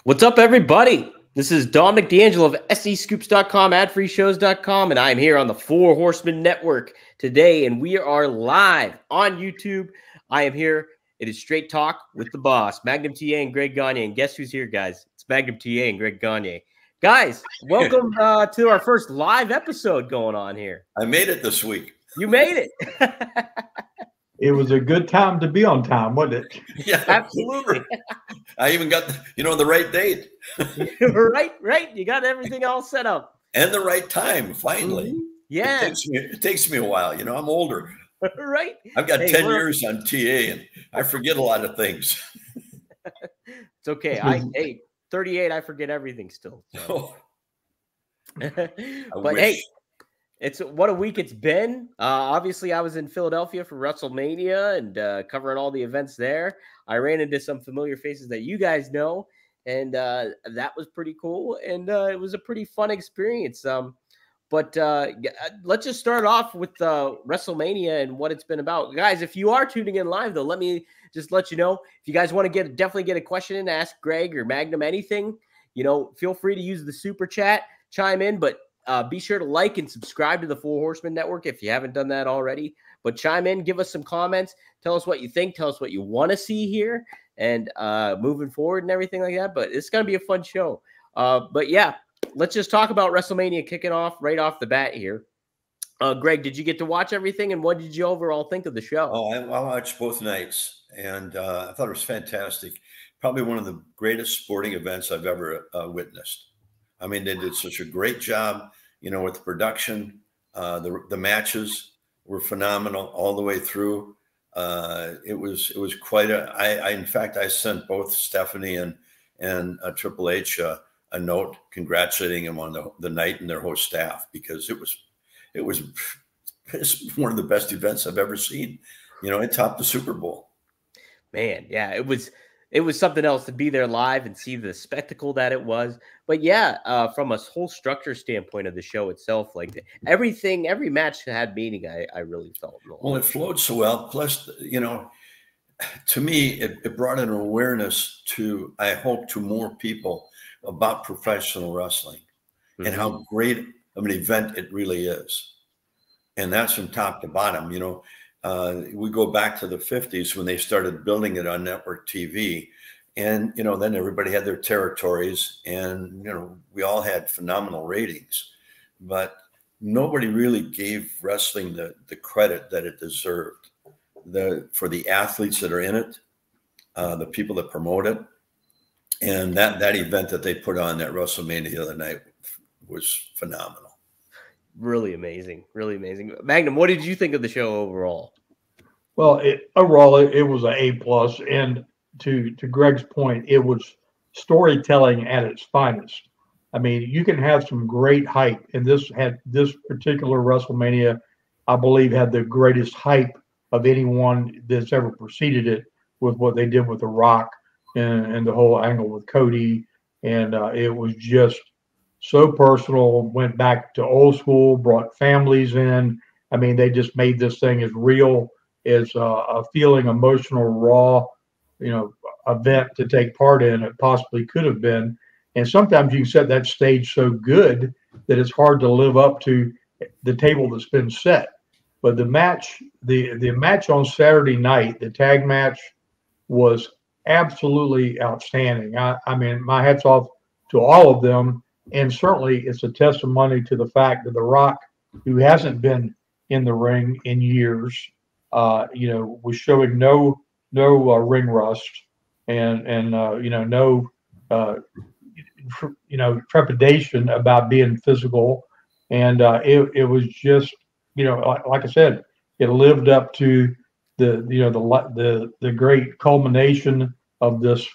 What's up, everybody? This is Dominic D'Angelo of SEScoops.com, adfreeshows.com, and I'm here on the Four Horsemen Network today, and we are live on YouTube. I am here. It is Straight Talk with the boss, Magnum TA and Greg Gagne. And guess who's here, guys? It's Magnum TA and Greg Gagne. Guys, welcome to our first live episode going on here. I made it this week. You made it. It was a good time to be on time, wasn't it? Yeah, absolutely. I even got the right date. right. You got everything all set up. And the right time, finally. Mm-hmm. Yeah. It takes me a while. I'm older. Right. I've got 10 years on TA, and I forget a lot of things. It's okay. 38, I forget everything still. So. But hey, it's what a week it's been. Obviously, I was in Philadelphia for WrestleMania and covering all the events there. I ran into some familiar faces that you guys know, and that was pretty cool. And it was a pretty fun experience. But let's just start off with WrestleMania and what it's been about. Guys, if you are tuning in live, though, let me just let you know, if you guys want to definitely get a question in, ask Greg or Magnum anything, feel free to use the super chat, chime in, but be sure to like and subscribe to the Four Horsemen Network if you haven't done that already. But chime in, give us some comments, tell us what you think, tell us what you want to see here, and moving forward and everything like that. But it's going to be a fun show. But yeah, let's just talk about WrestleMania kicking off right off the bat here. Greg, did you get to watch everything, and what did you overall think of the show? Oh, I watched both nights, and I thought it was fantastic. Probably one of the greatest sporting events I've ever witnessed. I mean, they did such a great job, with the production. The matches were phenomenal all the way through. It was quite in fact, I sent both Stephanie and Triple H a note congratulating them on the night and their whole staff, because it was one of the best events I've ever seen. It topped the Super Bowl. Man, yeah, it was something else to be there live and see the spectacle that it was. But yeah, from a whole structure standpoint of the show itself, like every match had meaning. I really felt. Well, it flowed so well. Plus, to me, it brought an awareness to more people about professional wrestling and how great of an event it really is. And that's from top to bottom. We go back to the 50s when they started building it on network TV. And, then everybody had their territories, and, we all had phenomenal ratings. But nobody really gave wrestling the credit that it deserved. For the athletes that are in it, the people that promote it, and that event that they put on that WrestleMania the other night was phenomenal. Really amazing. Really amazing. Magnum, what did you think of the show overall? Well, overall, it was an A+. And to Greg's point, it was storytelling at its finest. I mean, you can have some great hype, and this particular WrestleMania, I believe, had the greatest hype of anyone that's ever preceded it, with what they did with The Rock and the whole angle with Cody. And it was just so personal, went back to old school, brought families in. I mean, they just made this thing as real as a feeling, emotional, raw, event to take part in it possibly could have been. And sometimes you can set that stage so good that it's hard to live up to the table that's been set. But the match on Saturday night, the tag match, was absolutely outstanding. I mean, my hat's off to all of them. And certainly it's a testimony to the fact that The Rock, who hasn't been in the ring in years, was showing no ring rust and no trepidation about being physical. And it was just, like I said, it lived up to the great culmination of this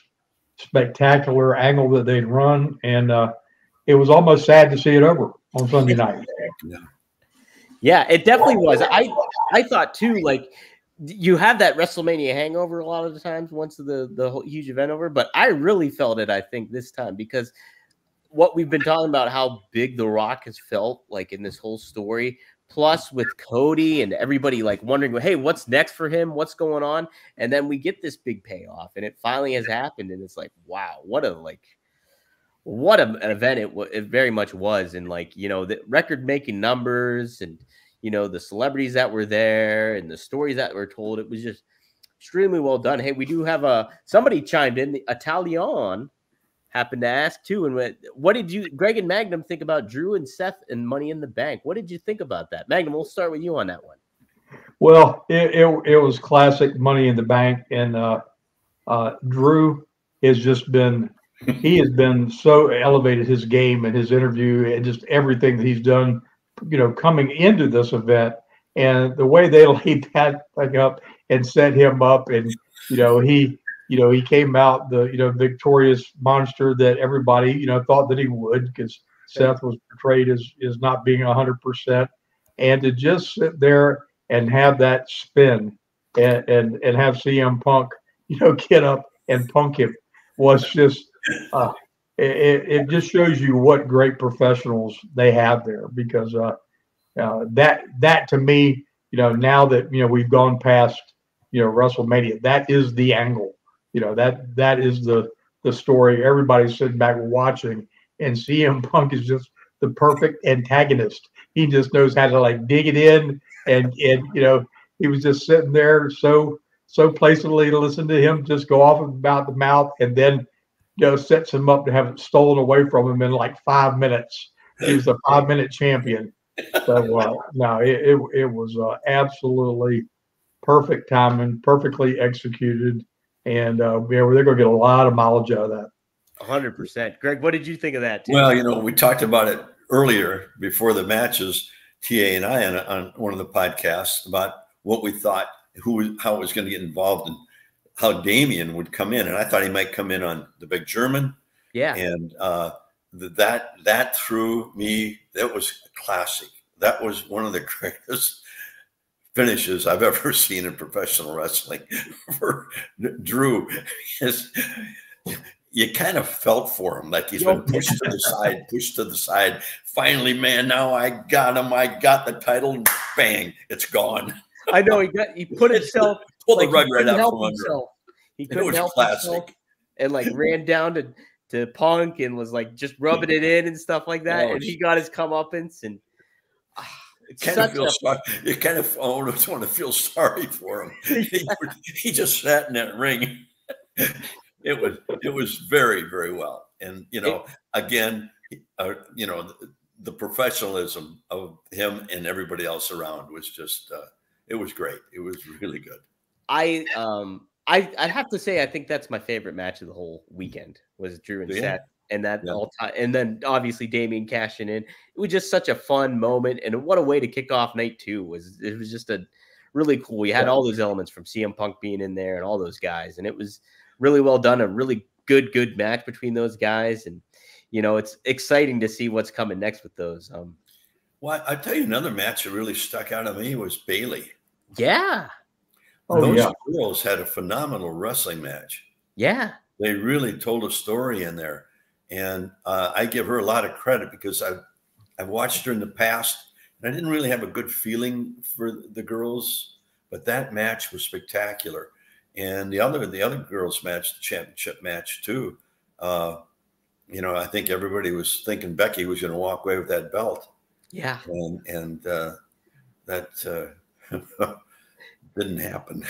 spectacular angle that they'd run. And it was almost sad to see it over on Sunday night. Yeah, it definitely was. I thought too, like, you have that WrestleMania hangover a lot of the times once the whole huge event over, but I really felt it, I think, this time, because what we've been talking about, how big The Rock has felt like in this whole story, plus with Cody and everybody like wondering, hey, what's next for him? What's going on? And then we get this big payoff, and it finally has happened. And it's like, wow, what a what an event it very much was. And like, the record making numbers and, the celebrities that were there and the stories that were told, it was just extremely well done. Hey, we do have somebody chimed in, the Italian happened to ask too. And what did you, Greg and Magnum, think about Drew and Seth and Money in the Bank? What did you think about that? Magnum, we'll start with you on that one. Well, it was classic Money in the Bank, and Drew has just been, he has been so elevated, his game and his interview and just everything that he's done, coming into this event, and the way they laid that thing up and set him up, and he came out the victorious monster that everybody thought that he would, because Seth was portrayed as not being 100%, and to just sit there and have that spin and have CM Punk get up and punk him was just it just shows you what great professionals they have there, because that to me, now that we've gone past WrestleMania, that is the angle. That is the story. Everybody's sitting back watching, and CM Punk is just the perfect antagonist. He just knows how to like dig it in, and he was just sitting there so placidly to listen to him just go off about the mouth, and then sets him up to have it stolen away from him in like 5 minutes. He was a 5-minute champion. So no, it was absolutely perfect timing, perfectly executed. And they're going to get a lot of mileage out of that. 100%. Greg, what did you think of that? Too? Well, we talked about it earlier before the matches, TA and I, on one of the podcasts, about what we thought, how it was going to get involved, and how Damien would come in. And I thought he might come in on the big German. Yeah. And that threw me, that was classic. That was one of the greatest finishes I've ever seen in professional wrestling for Drew. You kind of felt for him, like he's been pushed to the side. Finally, man, now I got him. I got the title, and bang, it's gone. I know he put himself, pulled the rug right out from under him. He couldn't help himself, and like ran down to Punk and was like just rubbing it in and stuff like that. And he got his comeuppance, and you kind of almost want to feel sorry for him. He just sat in that ring. It was very, very well. And, again, the professionalism of him and everybody else around was just, it was great. It was really good. I have to say, I think that's my favorite match of the whole weekend was Drew and Seth. And that all time, and then obviously Damien cashing in. It was just such a fun moment, and what a way to kick off night 2. It was just a really cool. We had all those elements from CM Punk being in there and all those guys, and it was really well done. A really good match between those guys, and it's exciting to see what's coming next with those. Well, I tell you, another match that really stuck out to me was Bayley. Yeah. Those girls had a phenomenal wrestling match. Yeah. They really told a story in there. And I give her a lot of credit, because I've watched her in the past, and I didn't really have a good feeling for the girls, but that match was spectacular. And the other girls match, the championship match too. I think everybody was thinking Becky was going to walk away with that belt. Yeah. And that didn't happen.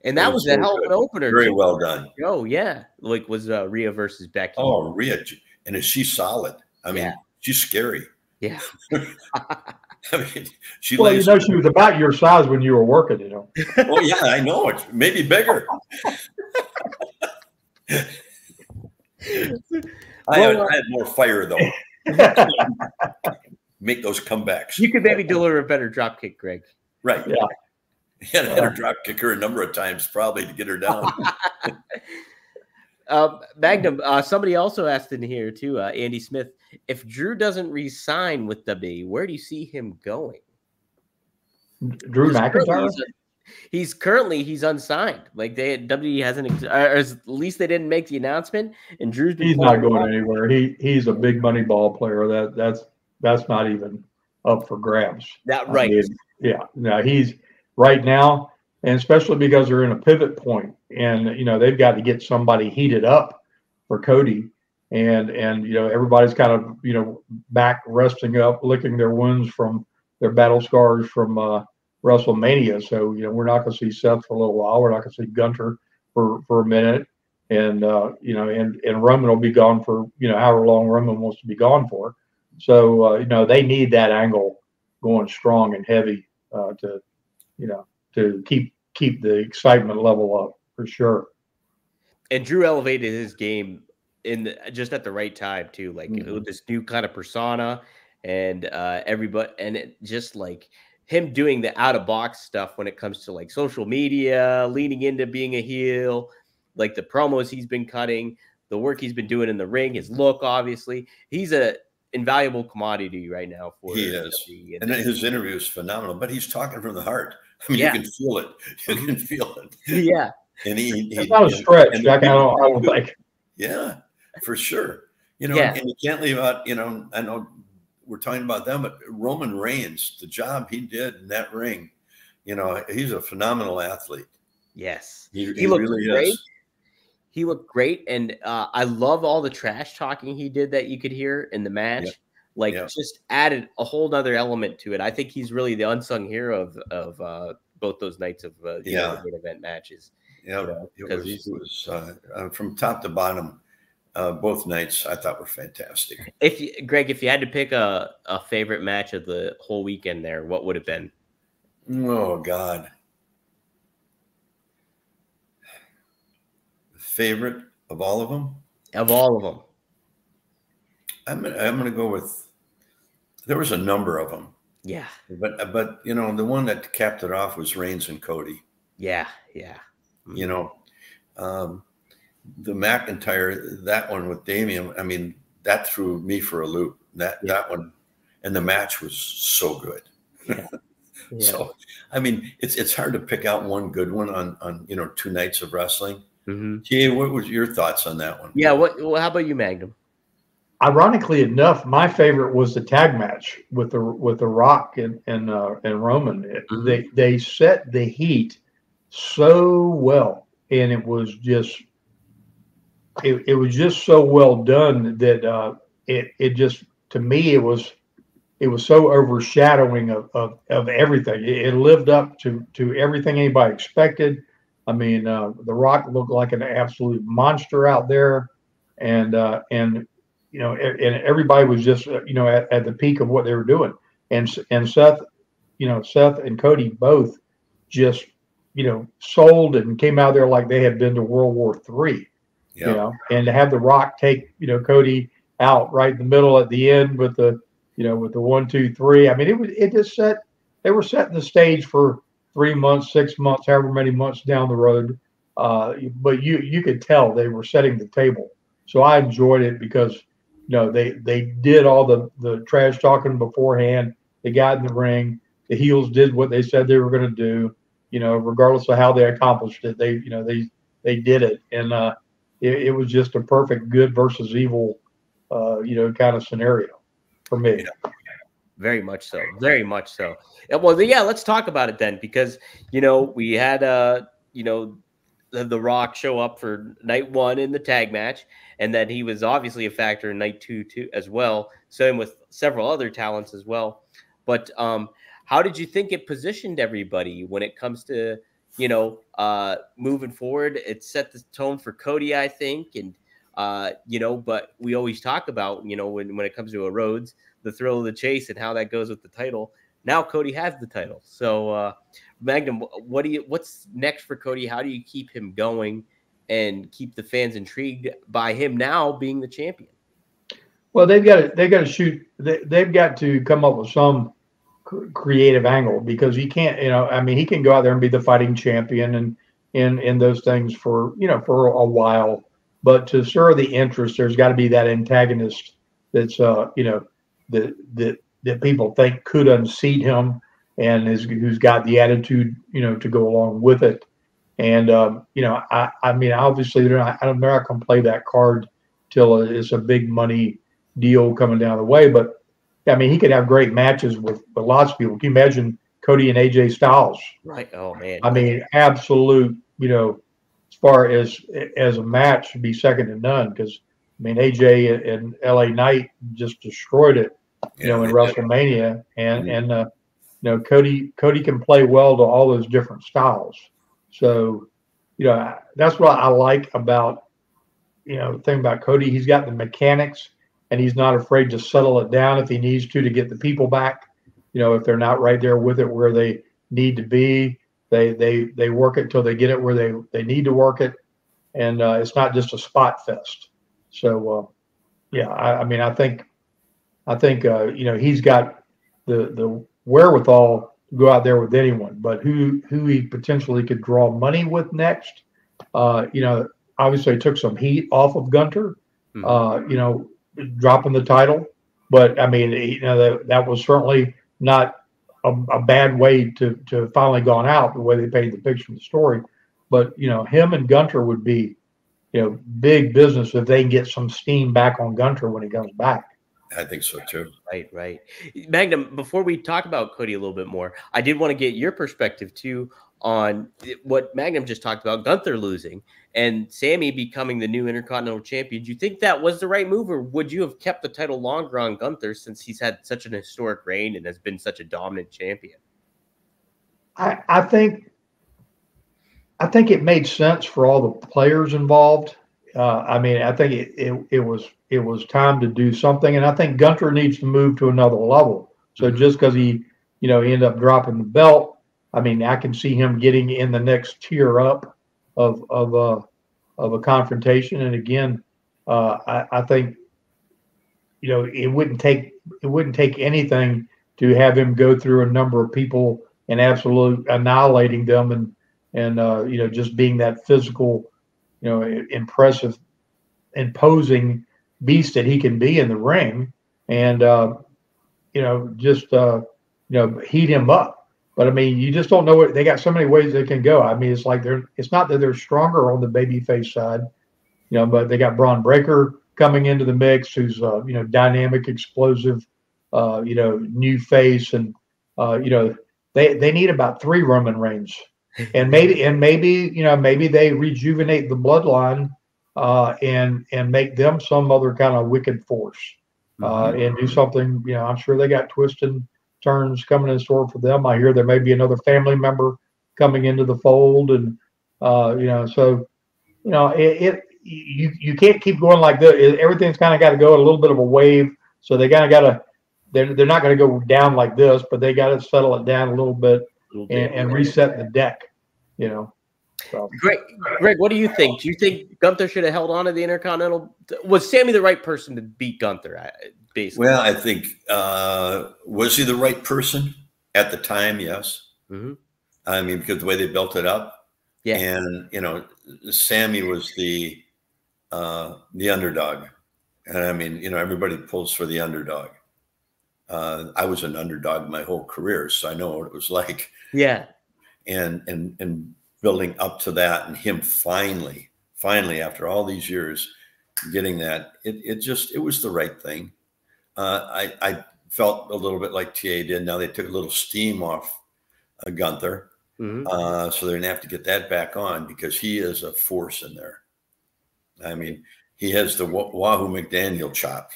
And that was a hell of an opener. Very well done. Oh, yeah. Like was Rhea versus Becky. Oh, Rhea. And is she solid? I mean, she's scary. Yeah. I mean, she was about your size when you were working, Oh, yeah, I know. It's maybe bigger. I had more fire, though. Make those comebacks. You could maybe deliver a better drop kick, Greg. Right. Yeah. He had to drop kick her a number of times, probably, to get her down. Magnum, somebody also asked in here too, Andy Smith, if Drew doesn't re-sign with WWE, where do you see him going? Drew McIntyre? He's unsigned. Like WWE hasn't, or at least they didn't make the announcement. And he's not going anywhere. He's a big money ball player. That's not even up for grabs. Right. I mean, no, he's right now, and especially because they're in a pivot point, and they've got to get somebody heated up for Cody. and everybody's kind of back resting up, licking their wounds from their battle scars from WrestleMania. So we're not going to see Seth for a little while. We're not going to see Gunter for a minute, and and Roman will be gone for however long Roman wants to be gone for. So they need that angle going strong and heavy to keep the excitement level up for sure. And Drew elevated his game just at the right time too, like with this new kind of persona and everybody, and it just like him doing the out of box stuff when it comes to like social media, leaning into being a heel, like the promos he's been cutting, the work he's been doing in the ring, his look. Obviously, he's a invaluable commodity right now for he is, and his interview is phenomenal. But he's talking from the heart. I mean, you can feel it. You can feel it. Yeah, and it's not a stretch. I don't think. Yeah, for sure. And you can't leave out. I know we're talking about them, but Roman Reigns, the job he did in that ring, he's a phenomenal athlete. Yes, he looked really great. Is. He looked great, and I love all the trash talking he did that you could hear in the match. Just added a whole other element to it. I think he's really the unsung hero of both those nights of the main event matches. Yeah, it was from top to bottom. Both nights I thought were fantastic. Greg, if you had to pick a favorite match of the whole weekend there, what would it have been? Oh God. Favorite of all of them? Of all of them. I'm going to go with, there was a number of them. Yeah. But the one that capped it off was Reigns and Cody. Yeah. The McIntyre, that one with Damian, I mean, that threw me for a loop. That one, and the match was so good. Yeah. So, I mean, it's hard to pick out one good one on 2 nights of wrestling. TA, what was your thoughts on that one? Yeah. How about you, Magnum? Ironically enough, my favorite was the tag match with the Rock and Roman. They set the heat so well, and it was just so well done that it just, to me, it was so overshadowing of everything. It lived up to everything anybody expected. I mean, the Rock looked like an absolute monster out there, and everybody was just at the peak of what they were doing. And Seth, Seth and Cody both just sold and came out there like they had been to World War III. And to have the Rock take Cody out right in the middle at the end with the 1, 2, 3. I mean, they were setting the stage for 3 months, 6 months, however many months down the road. But you could tell they were setting the table. So I enjoyed it because they did all the trash talking beforehand. They got in the ring. The heels did what they said they were going to do. Regardless of how they accomplished it, they did it, and it was just a perfect good versus evil, kind of scenario for me. Very much so. Very much so. Well, yeah, let's talk about it then, because, we had, the Rock show up for night 1 in the tag match, and then he was obviously a factor in night 2 too, as well. Same with several other talents as well. But how did you think it positioned everybody when it comes to, moving forward? It set the tone for Cody, I think. And, but we always talk about, when it comes to a Rhodes, the thrill of the chase and how that goes with the title. Now Cody has the title. So, Magnum, what's next for Cody? How do you keep him going and keep the fans intrigued by him now being the champion? Well, they've got to come up with some creative angle, because he can't, he can go out there and be the fighting champion and in those things for a while, but to stir the interest, there's got to be that antagonist that's that people think could unseat him and who's got the attitude to go along with it. And I mean, obviously they're not going to play that card till it's a big money deal coming down the way, but I mean, he could have great matches with lots of people. Can you imagine Cody and AJ Styles? Right. Oh man. I mean, absolute. As far as a match, would be second to none, because I mean, AJ and LA Knight just destroyed it, in WrestleMania, and Cody can play well to all those different styles. So, that's what I like about, the thing about Cody. He's got the mechanics, and he's not afraid to settle it down if he needs to get the people back. If they're not right there with it where they need to be, they work it till they get it where they need to work it, and it's not just a spot fest. So, I think he's got the wherewithal to go out there with anyone, but who he potentially could draw money with next. Obviously took some heat off of Gunter, dropping the title, but I mean, that was certainly not a bad way to finally gone out the way they painted the picture of the story. But him and Gunter would be big business if they can get some steam back on Gunter when he comes back. I think so too. Right. Magnum, before we talk about Cody a little bit more, I did want to get your perspective too on what Magnum just talked about, Gunther losing and Sammy becoming the new Intercontinental Champion. Do you think that was the right move, or would you have kept the title longer on Gunther since he's had such an historic reign and has been such a dominant champion? I think it made sense for all the players involved. I think it was time to do something, and I think Gunter needs to move to another level. So just because he ended up dropping the belt, I mean, I can see him getting in the next tier up of a confrontation. And again, I think it wouldn't take anything to have him go through a number of people and absolutely annihilating them, and just being that physical, impressive, imposing beast that he can be in the ring, and heat him up. But I mean, you just don't know they got so many ways they can go. I mean, it's like it's not that they're stronger on the babyface side, but they got Braun Breaker coming into the mix, who's dynamic, explosive, new face, and they need about 3 Roman Reigns, and maybe they rejuvenate the bloodline and make them some other kind of wicked force, and do something. I'm sure they got twists and turns coming in store for them. I hear there may be another family member coming into the fold, and you can't keep going like this. Everything's kind of got to go at a little bit of a wave. So they kind of got to. They're not going to go down like this, but they got to settle it down a little bit and reset the deck. So. Greg, what do you think? Do you think Gunther should have held on to the Intercontinental? Was Sammy the right person to beat Gunther? Basically, well, I think was he the right person at the time? Yes. Mm-hmm. I mean, because the way they built it up, yeah, and Sammy was the underdog, and I mean, everybody pulls for the underdog. I was an underdog my whole career, so I know what it was like. Yeah, and building up to that, and him finally after all these years getting that, it was the right thing. I felt a little bit like TA did. Now they took a little steam off Gunther, so they're gonna have to get that back on, because he is a force in there. I mean, he has the Wahoo McDaniel chop.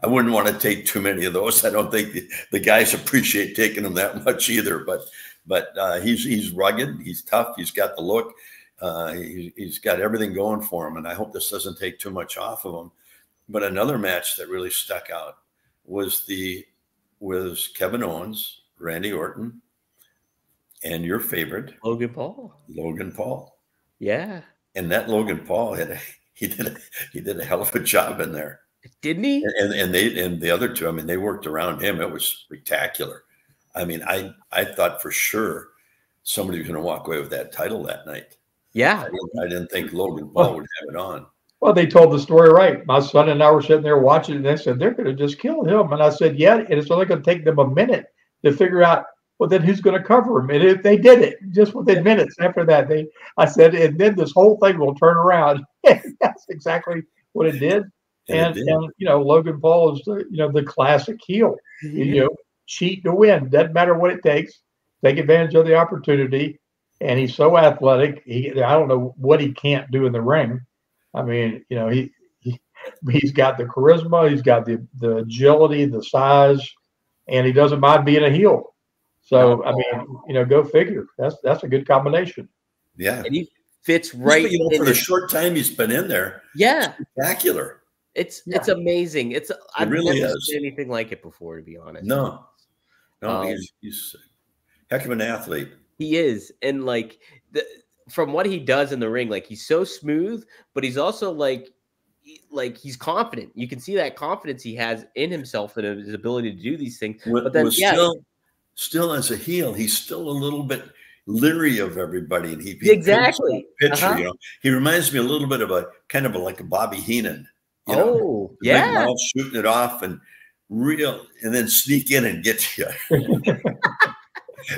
I wouldn't want to take too many of those. I don't think the guys appreciate taking them that much either. But he's rugged. He's tough. He's got the look. He's got everything going for him. And I hope this doesn't take too much off of him. But another match that really stuck out was Kevin Owens, Randy Orton, and your favorite Logan Paul. Yeah. And that Logan Paul he did a hell of a job in there. Didn't he? And the other two, I mean, they worked around him. It was spectacular. I mean, I thought for sure somebody was going to walk away with that title that night. Yeah. I didn't think Logan Paul would have it on. Well, they told the story right. My son and I were sitting there watching, and they said they're going to just kill him. And I said, yeah, and it's only going to take them a minute to figure out, well, then who's going to cover him? And they did it just within minutes after that. I said, and then this whole thing will turn around. That's exactly what it did. And Logan Paul is the classic heel. Cheat to win. Doesn't matter what it takes. Take advantage of the opportunity. and he's so athletic. I don't know what he can't do in the ring. I mean, you know, he's got the charisma, he's got the agility, the size, and he doesn't mind being a heel. So I mean, you know, go figure. That's a good combination. Yeah, and he fits right. You know, for the short time he's been in there, yeah, spectacular. It's amazing. I've really never seen anything like it before, to be honest. No, he's a heck of an athlete. He is, and like from what he does in the ring, like he's so smooth, but he's also like he's confident. You can see that confidence he has in himself and his ability to do these things. But then, still as a heel, he's still a little bit leery of everybody, and he exactly picture. You know, he reminds me a little bit of like a Bobby Heenan. You know, big mouth, shooting it off and then sneak in and get you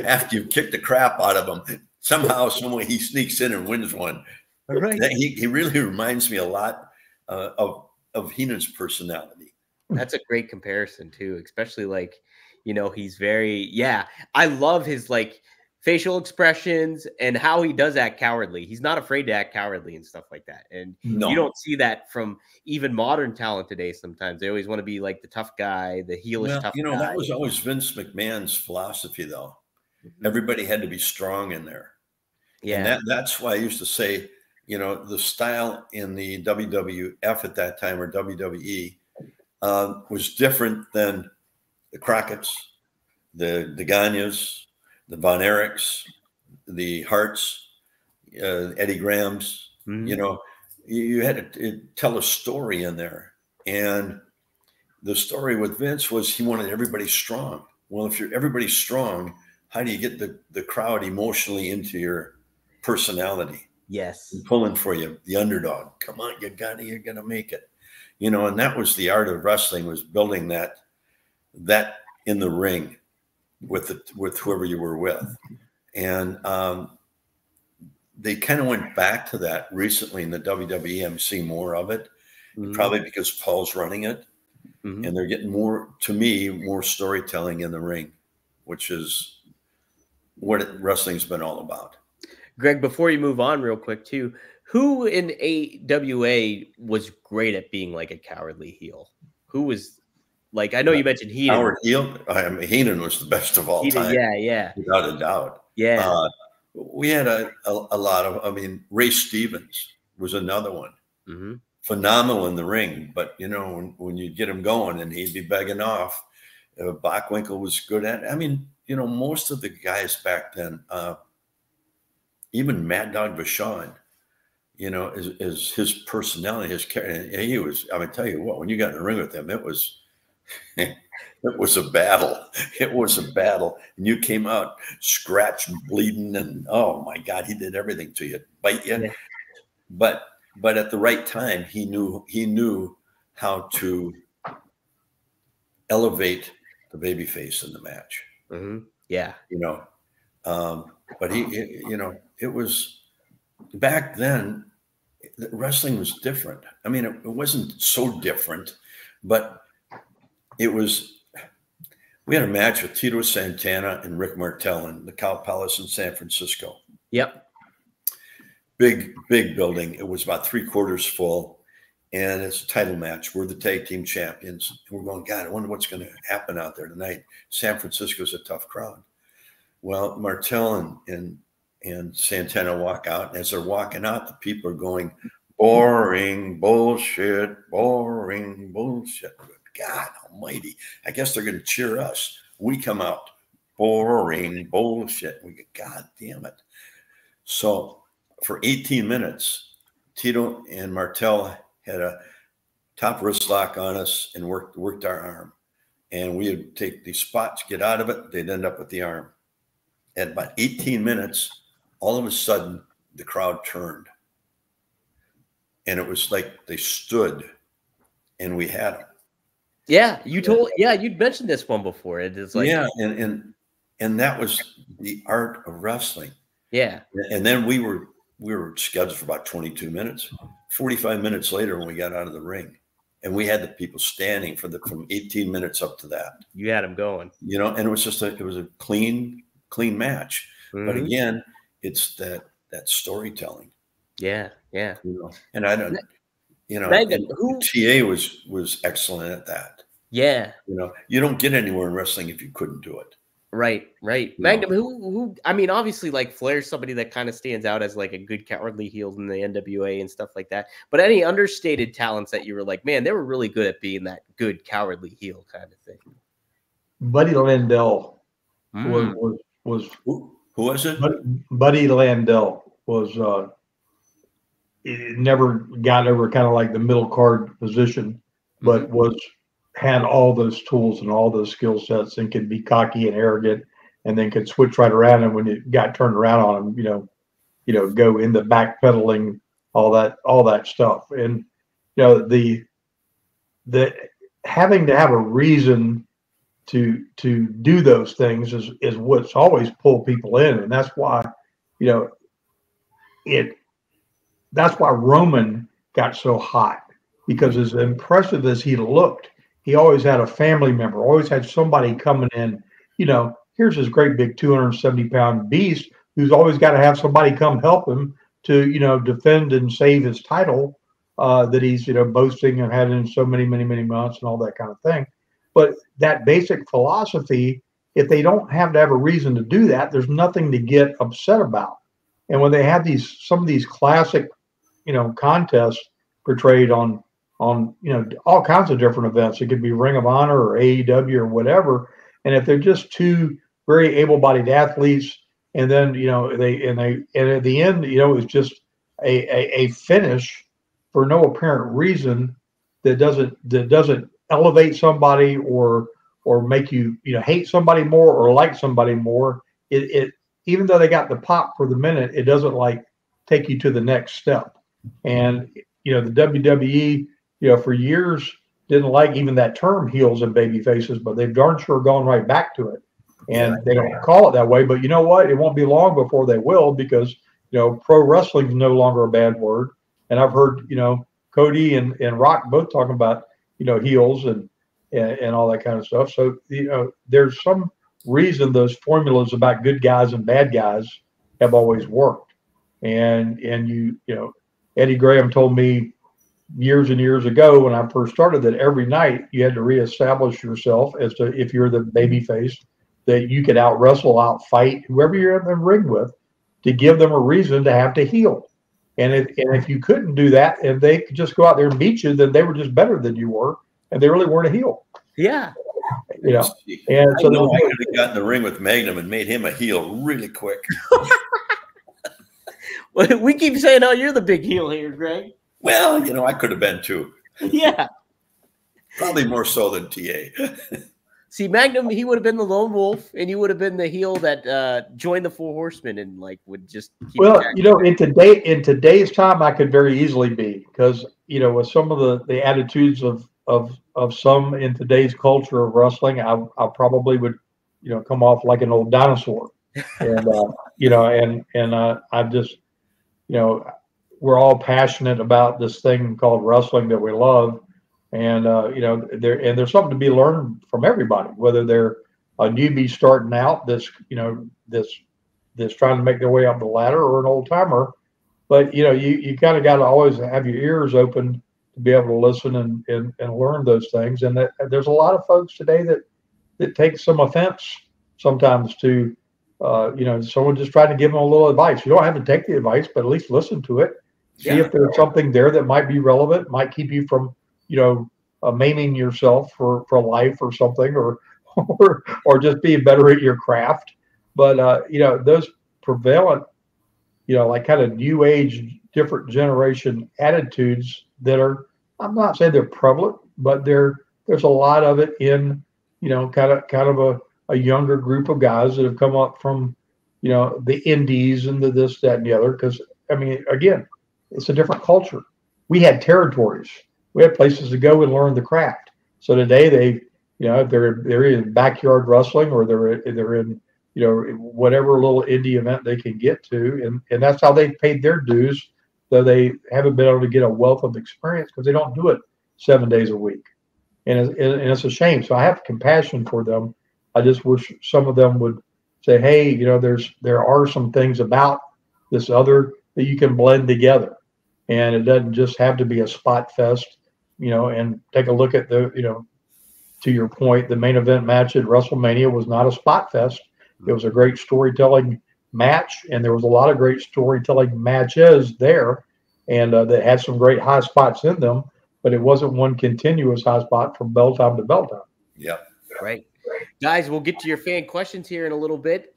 after you've kicked the crap out of him. Somehow, some way, he sneaks in and wins one. Right. He really reminds me a lot of Heenan's personality. That's a great comparison too, especially like, you know, he's very, I love his like facial expressions and how he does act cowardly. He's not afraid to act cowardly and stuff like that. And you don't see that from even modern talent today. Sometimes they always want to be like the tough guy, the heelish tough guy. That was always Vince McMahon's philosophy, though. Everybody had to be strong in there. Yeah. And that's why I used to say, you know, the style in the WWF at that time, or WWE, was different than the Crockett's, the Gagnes, the Von Erichs, the Harts, Eddie Graham's. You know, you had to tell a story in there. And the story with Vince was he wanted everybody strong. Well, if everybody's strong, how do you get the crowd emotionally into your personality? Yes. And pulling for you, the underdog. Come on, you're going to make it. You know, and that was the art of wrestling, was building that in the ring with whoever you were with. And they kind of went back to that recently in the WWE. I'm seeing more of it, probably because Paul's running it. And they're getting more storytelling in the ring, which is what wrestling's been all about. Greg, before you move on real quick too, who in AWA was great at being like a cowardly heel? Who was like, I know you mentioned Heenan. Howard heel. I mean, Heenan was the best of all time. Yeah. Without a doubt. Yeah. We had a lot of, I mean, Ray Stevens was another one. Phenomenal in the ring, but you know, when you get him going and he'd be begging off, Bockwinkel was good at it. I mean, you know, most of the guys back then, even Mad Dog Vachon, you know, is his personality, his character. He was, I mean, tell you what, when you got in the ring with him, it was a battle. It was a battle. And you came out scratched and bleeding, and oh my God, he did everything to you, bite you. Yeah. But at the right time, he knew how to elevate the babyface in the match. Yeah. You know, but you know, it was back then, wrestling was different. I mean, it wasn't so different, but it was, we had a match with Tito Santana and Rick Martel in the Cow Palace in San Francisco. Yep. Big building. It was about 3/4 full, and it's a title match. We're the tag team champions. And we're going, God, I wonder what's going to happen out there tonight. San Francisco's a tough crowd. Well, Martel and Santana walk out, and as they're walking out, the people are going, boring bullshit, boring bullshit. God almighty. I guess they're going to cheer us. We come out, boring bullshit. We go, God damn it. So for 18 minutes, Tito and Martel had a top wrist lock on us and worked our arm. And we would take these spots, get out of it, they'd end up with the arm. At about 18 minutes, all of a sudden, the crowd turned. And it was like they stood and we had them. Yeah, you'd mentioned this one before. It is like, yeah, and that was the art of wrestling. Yeah. And then we were scheduled for about 22 minutes. 45 minutes later, when we got out of the ring, and we had the people standing from 18 minutes up to that. You had them going. You know, and it was just a clean match. But again, it's that storytelling. Yeah. You know, and I don't, you know, Megan, TA was excellent at that. Yeah. You know, you don't get anywhere in wrestling if you couldn't do it. Right. Magnum, who I mean, obviously, like, Flair's somebody that kind of stands out as like a good cowardly heel in the NWA and stuff like that. But any understated talents that you were like, man, they were really good at being that good cowardly heel kind of thing. Buddy Landell was who was it? Buddy Landell was never got over kind of like the middle card position, but had all those tools and all those skill sets and could be cocky and arrogant, and then could switch right around. And when it got turned around on him, you know, go in the backpedaling, all that stuff. And, you know, the having to have a reason to do those things is what's always pulled people in. And that's why, you know, that's why Roman got so hot, because as impressive as he looked, he always had a family member, always had somebody coming in. You know, here's this great big 270-pound beast who's always got to have somebody come help him to, you know, defend and save his title that he's, you know, boasting and had in so many months and all that kind of thing. But that basic philosophy, if they don't have to have a reason to do that, there's nothing to get upset about. And when they have some of these classic, you know, contests portrayed on, you know, all kinds of different events. It could be Ring of Honor or AEW or whatever. And if they're just two very able-bodied athletes, and then, you know, and at the end, you know, it's just a finish for no apparent reason that doesn't elevate somebody or make you, you know, hate somebody more or like somebody more. It even though they got the pop for the minute, it doesn't like take you to the next step. And, you know, the WWE, you know, for years didn't like even that term heels and baby faces, but they've darn sure gone right back to it. And they don't call it that way, but you know what? It won't be long before they will, because, you know, pro wrestling is no longer a bad word. And I've heard, you know, Cody and Rock both talking about, you know, heels and all that kind of stuff. So, you know, there's some reason those formulas about good guys and bad guys have always worked. And you know, Eddie Graham told me years and years ago when I first started that every night you had to reestablish yourself as to, if you're the baby face, that you could out wrestle, out fight whoever you're in the ring with, to give them a reason to have to heel. And if you couldn't do that and they could just go out there and beat you, then they were just better than you were, and they really weren't a heel. Yeah. You know, and so I could have gotten in the ring with Magnum and made him a heel really quick. We keep saying, "Oh, you're the big heel here, Greg." Well, you know, I could have been too. Yeah. Probably more so than TA. See, Magnum, he would have been the lone wolf, and you would have been the heel that joined the Four Horsemen and like would just keep. Well, you know, in today's time, I could very easily be, because, you know, with some of the attitudes of some in today's culture of wrestling, I probably would, you know, come off like an old dinosaur. And you know, and I just, you know, we're all passionate about this thing called wrestling that we love. And, you know, there's something to be learned from everybody, whether they're a newbie starting out that's, you know, that's trying to make their way up the ladder, or an old timer. But, you know, you kind of got to always have your ears open to be able to listen and learn those things. And there's a lot of folks today that take some offense sometimes to, you know, someone just trying to give them a little advice. You don't have to take the advice, but at least listen to it. See if there's something there that might be relevant, might keep you from, you know, maiming yourself for life or something, or just being better at your craft. But, you know, those prevalent, you know, like kind of new age, different generation attitudes that are, I'm not saying they're prevalent, but there's a lot of it in, you know, kind of a younger group of guys that have come up from, you know, the indies and the this, that, and the other. Because, I mean, again, it's a different culture. We had territories. We had places to go and learn the craft. So today they, you know, they're in backyard wrestling, or they're in, you know, whatever little indie event they can get to, and that's how they paid their dues, though they haven't been able to get a wealth of experience because they don't do it 7 days a week, and it's a shame. So I have compassion for them. I just wish some of them would say, hey, you know, there are some things about this other that you can blend together, and it doesn't just have to be a spot fest, and take a look at to your point, the main event match at WrestleMania was not a spot fest. It was a great storytelling match, and there was a lot of great storytelling matches there, and that had some great high spots in them, but it wasn't one continuous high spot from bell time to bell time. Yeah. Right. Guys, we'll get to your fan questions here in a little bit.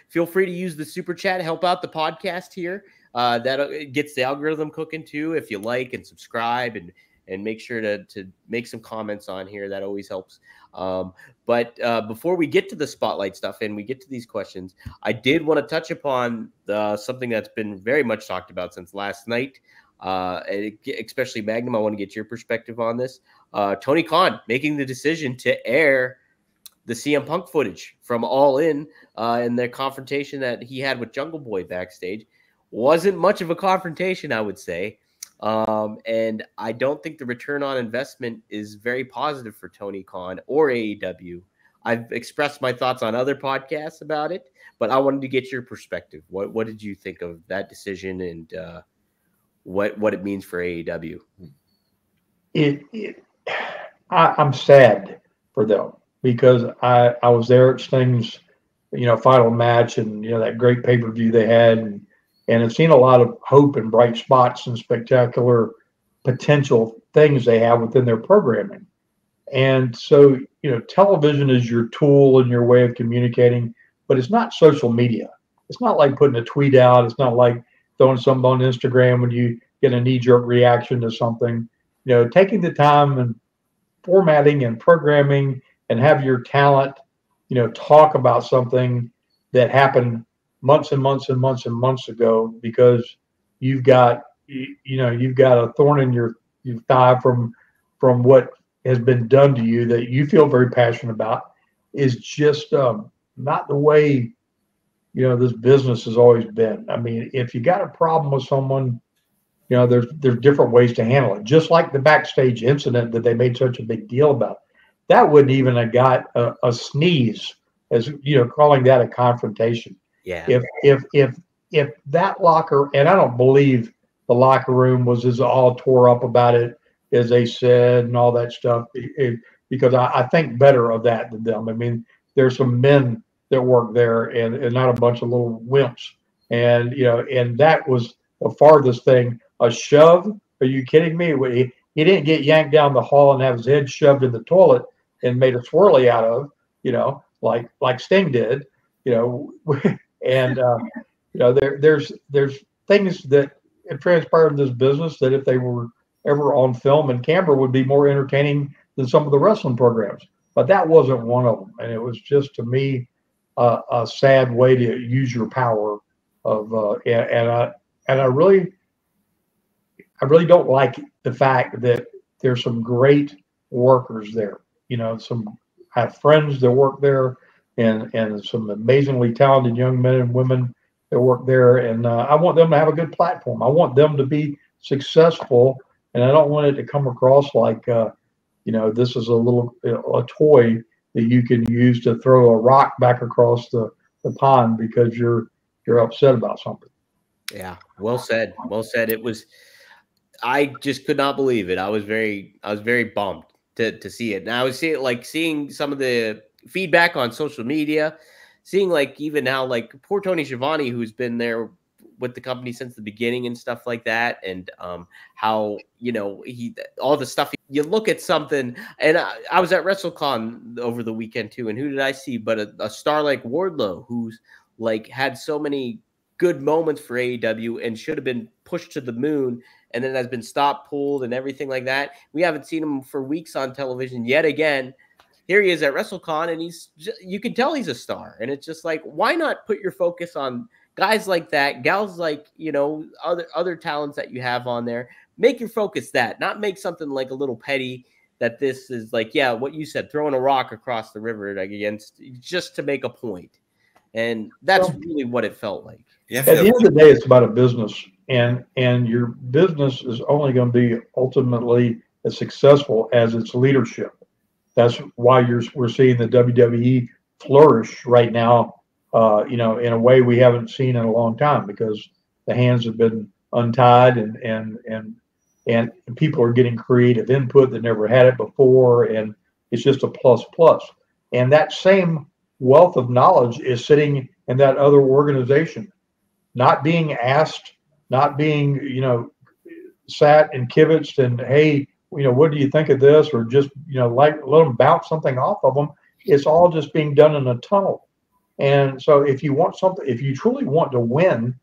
Feel free to use the super chat, help out the podcast here. That gets the algorithm cooking too. If you like and subscribe and make sure to make some comments on here, that always helps. But before we get to the spotlight stuff and we get to these questions, I did want to touch upon something that's been very much talked about since last night. Especially Magnum, I want to get your perspective on this. Tony Khan making the decision to air the CM Punk footage from All In the confrontation that he had with Jungle Boy backstage. Wasn't much of a confrontation, I would say. And I don't think the return on investment is very positive for Tony Khan or AEW. I've expressed my thoughts on other podcasts about it, but I wanted to get your perspective. What did you think of that decision and what it means for AEW? I'm sad for them because I was there at Sting's, final match and, that great pay-per-view they had and I've seen a lot of hope and bright spots and spectacular potential things they have within their programming. And so, television is your tool and your way of communicating, but it's not social media. It's not like putting a tweet out. It's not like throwing something on Instagram when you get a knee-jerk reaction to something. Taking the time and formatting and programming and have your talent, talk about something that happened months and months and months and months ago because you've got a thorn in your thigh from what has been done to you that you feel very passionate about is just not the way this business has always been. I mean, if you got a problem with someone, there's different ways to handle it. Just like the backstage incident that they made such a big deal about, that wouldn't even have got a sneeze as calling that a confrontation. Yeah. If that locker, and I don't believe the locker room was as all tore up about it as they said and all that stuff, because I think better of that than them. I mean, there's some men that work there and not a bunch of little wimps. And, and that was the farthest thing. A shove? Are you kidding me? He didn't get yanked down the hall and have his head shoved in the toilet and made a swirly out of, like Sting did, and there's things that have transpired in this business that if they were ever on film and camera would be more entertaining than some of the wrestling programs. But that wasn't one of them, and it was just to me a sad way to use your power of I really don't like the fact that there's some great workers there. I have friends that work there and some amazingly talented young men and women that work there. And I want them to have a good platform. I want them to be successful. And I don't want it to come across like, this is a toy that you can use to throw a rock back across the pond because you're upset about something. Yeah. Well said. Well said. I just could not believe it. I was very bummed to see it. And I was seeing some of the feedback on social media, seeing even now, poor Tony Schiavone, who's been there with the company since the beginning and stuff like that. And how, all the stuff, you look at something, and I was at WrestleCon over the weekend too. And who did I see but a star like Wardlow, who's had so many good moments for AEW and should have been pushed to the moon and then has been stopped, pulled, and everything like that. We haven't seen him for weeks on television yet again. Here he is at WrestleCon, and you can tell he's a star. And it's just why not put your focus on guys like that, gals other talents that you have on there. Make your focus that, not make something a little petty that this is what you said, throwing a rock across the river against just to make a point. And that's really what it felt like. Yeah, at the end of the day, it's about a business, and your business is only going to be ultimately as successful as its leadership. That's why we're seeing the WWE flourish right now, in a way we haven't seen in a long time, because the hands have been untied, and people are getting creative input that never had it before, and it's just a plus plus. And that same wealth of knowledge is sitting in that other organization, not being asked, not being, sat and kibitzed and, hey, what do you think of this? Or just, let them bounce something off of them. It's all just being done in a tunnel. And so if you want something, if you truly want to win,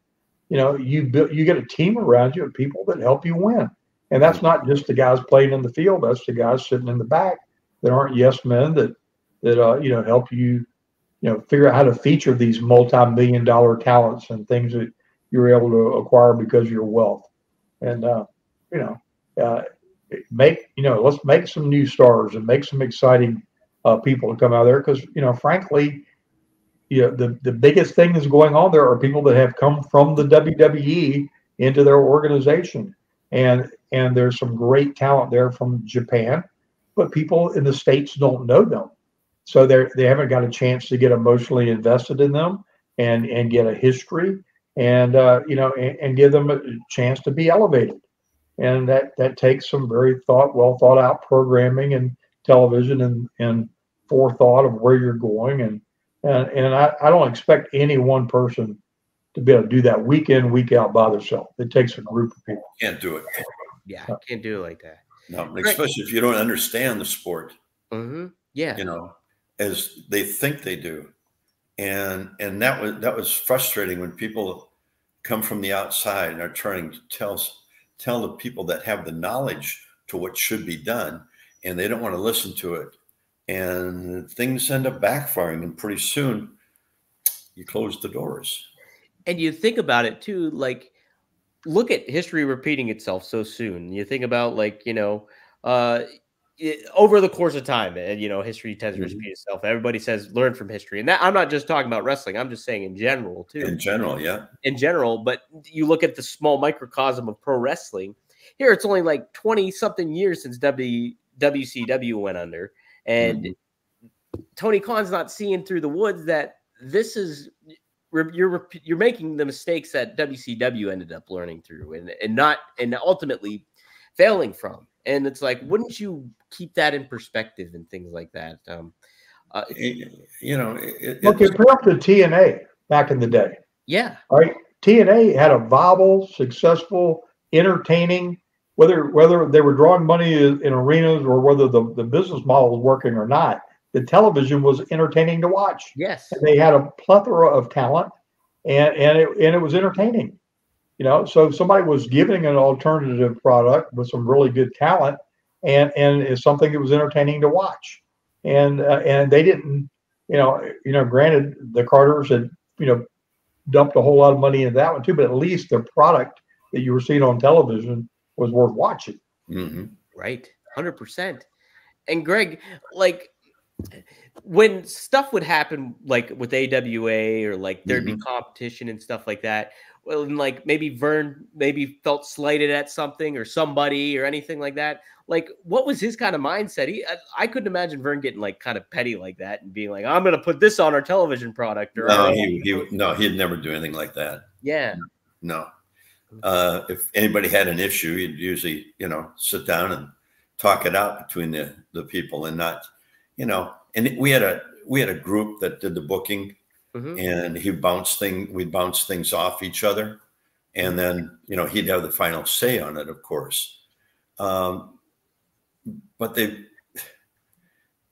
you get a team around you of people that help you win. And that's not just the guys playing in the field. That's the guys sitting in the back that aren't yes men that help you, figure out how to feature these multi-million-dollar talents and things that you're able to acquire because of your wealth. And, let's make some new stars and make some exciting people to come out there. Because, frankly, the biggest thing that's going on there are people that have come from the WWE into their organization. And there's some great talent there from Japan, but people in the States don't know them. So they haven't got a chance to get emotionally invested in them and get a history and give them a chance to be elevated. And that takes some very well thought out programming and television and forethought of where you're going. And I don't expect any one person to be able to do that week in, week out by themselves. It takes a group of people. Can't do it. Yeah, can't do it like that. No, especially if you don't understand the sport. Mm-hmm. Yeah. As they think they do. And that was frustrating when people come from the outside and are trying to tell the people that have the knowledge to what should be done, and they don't want to listen to it. And things end up backfiring, and pretty soon you close the doors. And you think about it too, like, look at history repeating itself so soon. You think about, like, over the course of time, and history tends to repeat itself. Everybody says learn from history, and that I'm not just talking about wrestling. I'm just saying in general too. In general, yeah. In general, but you look at the small microcosm of pro wrestling. Here, it's only like 20-something years since WCW went under, and Tony Khan's not seeing through the woods that this is you're making the mistakes that WCW ended up learning through, and ultimately failing from. And it's like, wouldn't you keep that in perspective and things like that? Look, compare up to TNA back in the day. Yeah. All right. TNA had a viable, successful, entertaining, whether they were drawing money in arenas or whether the business model was working or not, the television was entertaining to watch. Yes. And they had a plethora of talent, and it was entertaining. So if somebody was giving an alternative product with some really good talent, and it's something that was entertaining to watch, and they didn't, granted the Carters had, dumped a whole lot of money into that one too, but at least the product that you were seeing on television was worth watching. Mm-hmm. Right, 100%. And Greg, like, when stuff would happen, like with AWA or like there'd be competition and stuff like that. Well, and like maybe Vern felt slighted at something or somebody or anything like that. Like, what was his kind of mindset? I couldn't imagine Vern getting like kind of petty like that and being like, "I'm going to put this on our television product." Or he'd never do anything like that. Yeah, no. If anybody had an issue, he'd usually sit down and talk it out between the people, and not And we had a group that did the booking. And we'd bounce things off each other, and then he'd have the final say on it, of course. But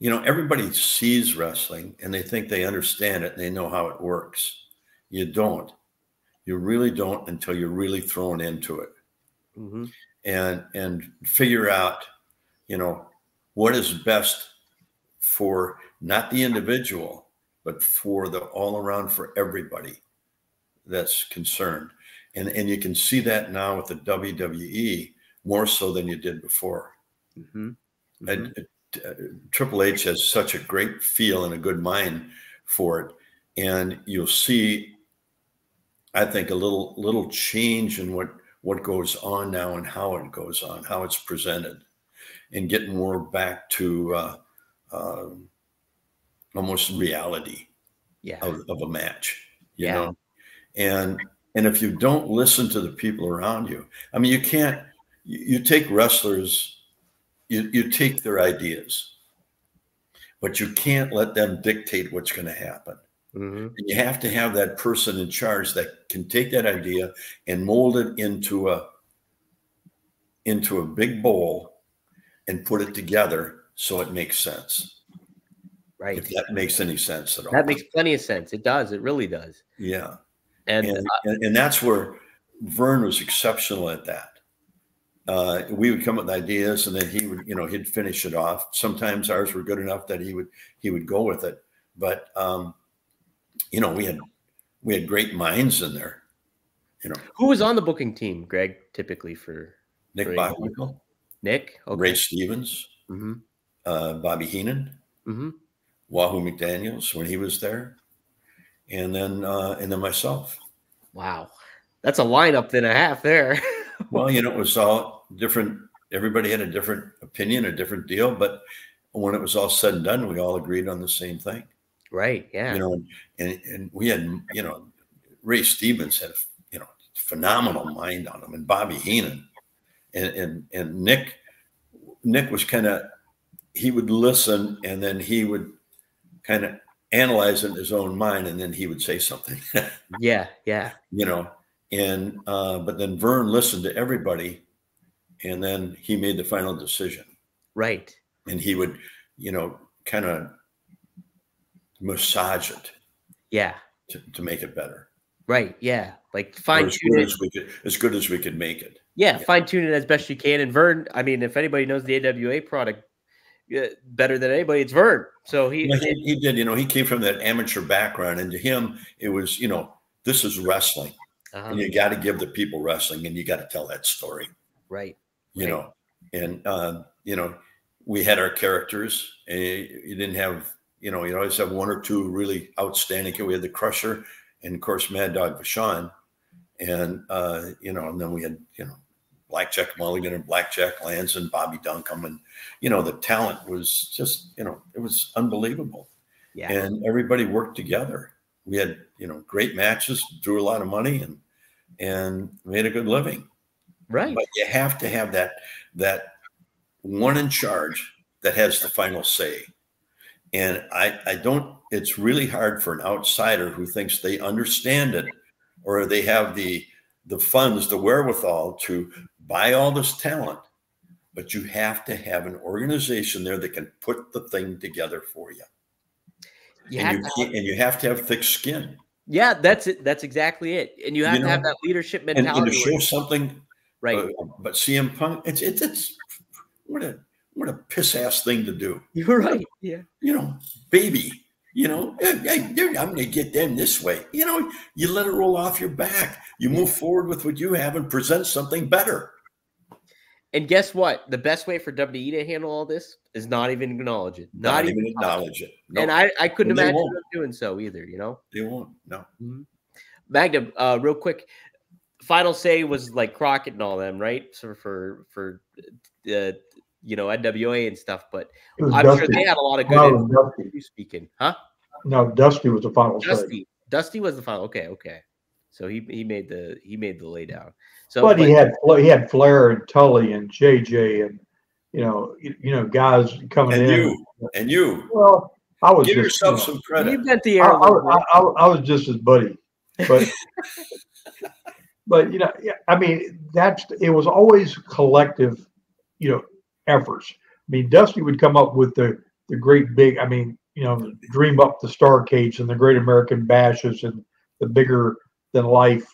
everybody sees wrestling and they think they understand it and they know how it works. You don't. You really don't until you're really thrown into it, and figure out what is best for not the individual, but for the all around, for everybody that's concerned. And you can see that now with the WWE more so than you did before. Triple H has such a great feel and a good mind for it. And you'll see, I think, a little change in what goes on now and how it goes on, how it's presented, and get more back to almost reality of a match, you know? And And if you don't listen to the people around you, I mean, you can't, you take wrestlers, you take their ideas, but you can't let them dictate what's going to happen. And you have to have that person in charge that can take that idea and mold it into a big bowl and put it together so it makes sense. Right. If that makes any sense at all. That makes plenty of sense. It does. It really does. Yeah. And that's where Vern was exceptional at that. We would come up with ideas, and then he would, he'd finish it off. Sometimes ours were good enough that he would go with it. But we had great minds in there. Who was on the booking team, Greg, typically for Nick Bockwinkel? Nick, okay. Ray Stevens, Bobby Heenan, Wahoo McDaniels when he was there, and then myself. Wow, that's a lineup and a half there. Well, it was all different. Everybody had a different opinion, a different deal, but when it was all said and done, we all agreed on the same thing. Right. Yeah. And we had, Ray Stevens had a phenomenal mind on him, and Bobby Heenan, and Nick was kind of, he would listen, and then he would kind of analyze it in his own mind, and then he would say something. Yeah. Yeah. But then Vern listened to everybody, and then he made the final decision. Right. And he would, kind of massage it. Yeah. To make it better. Right. Yeah. Like fine tune it. As good as we could make it. Yeah. Fine tune it as best you can. And Vern, I mean, if anybody knows the AWA product better than anybody, it's Vern. So he did, he came from that amateur background, and to him, it was, this is wrestling. And you got to give the people wrestling, and you got to tell that story. Right. And, we had our characters, and you didn't have, you always have one or two really outstanding. We had the Crusher and, of course, Mad Dog Vachon. And, and then we had, Blackjack Mulligan and Blackjack Lanza and Bobby Duncombe. And, the talent was just, it was unbelievable. Yeah. And everybody worked together. We had, great matches, drew a lot of money, and made a good living. Right. But you have to have that one in charge that has the final say. And I don't, it's really hard for an outsider who thinks they understand it, or they have the funds, the wherewithal to buy all this talent. But you have to have an organization there that can put the thing together for you. And you have to have thick skin. Yeah, that's it. That's exactly it. And you have to have that leadership mentality. And to show something, right? But CM Punk, it's what a piss ass thing to do. You're right. Yeah. Baby. I'm going to get them this way. You let it roll off your back. You move forward with what you have and present something better. And guess what? The best way for WWE to handle all this is not even acknowledge it. Not even acknowledge it. Nope. And I couldn't imagine them doing so either, They won't. No. Magnum, real quick. Final say was like Crockett and all them, right? So for NWA and stuff, but I'm Dusty. sure they had a lot of good speaking. Huh? No, Dusty was the final say. Dusty was the final. Okay. So he made the lay down. So, but he had Flair and Tully and JJ and guys coming in. And you. Well, I was give yourself some credit. You bent the air. I was just his buddy, but but I mean it was always collective, efforts. I mean, Dusty would come up with the great big. I mean, dream up the Starcades and the Great American Bashes and the bigger than life,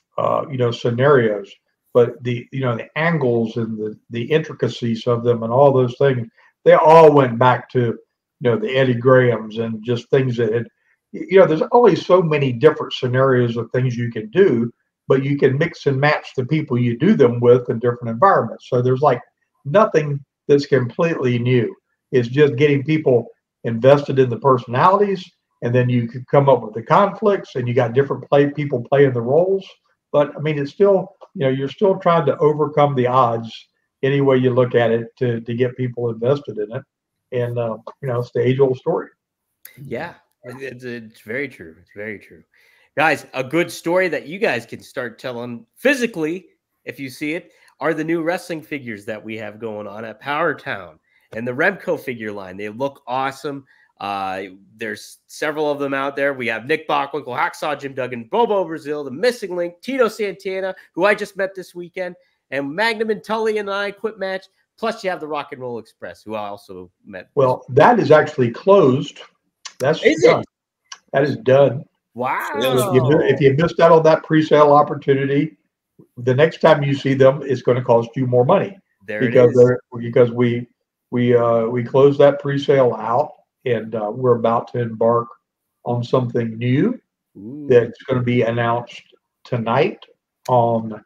scenarios. But the angles and the intricacies of them and all those things, they all went back to, the Eddie Grahams and just things that had, there's always so many different scenarios of things you can do, but you can mix and match the people you do them with in different environments. So there's like nothing that's completely new. It's just getting people invested in the personalities, and then you could come up with the conflicts, and you got different people playing the roles. But I mean, it's still, you're still trying to overcome the odds any way you look at it to get people invested in it. And, it's the age old story. Yeah, it's very true. It's very true. Guys, a good story that you guys can start telling physically, if you see it, are the new wrestling figures that we have going on at Power Town and the Remco figure line. They look awesome. There's several of them out there. We have Nick Bockwinkel, Hacksaw Jim Duggan, Bobo Brazil, the Missing Link, Tito Santana, who I just met this weekend, and Magnum and Tully and I quit match. Plus, you have the Rock and Roll Express, who I also met. Well, that is actually closed. That's done. That is done. Wow. If you missed out on that pre-sale opportunity, the next time you see them, it's going to cost you more money. Because we closed that pre-sale out, and we're about to embark on something new that's going to be announced tonight on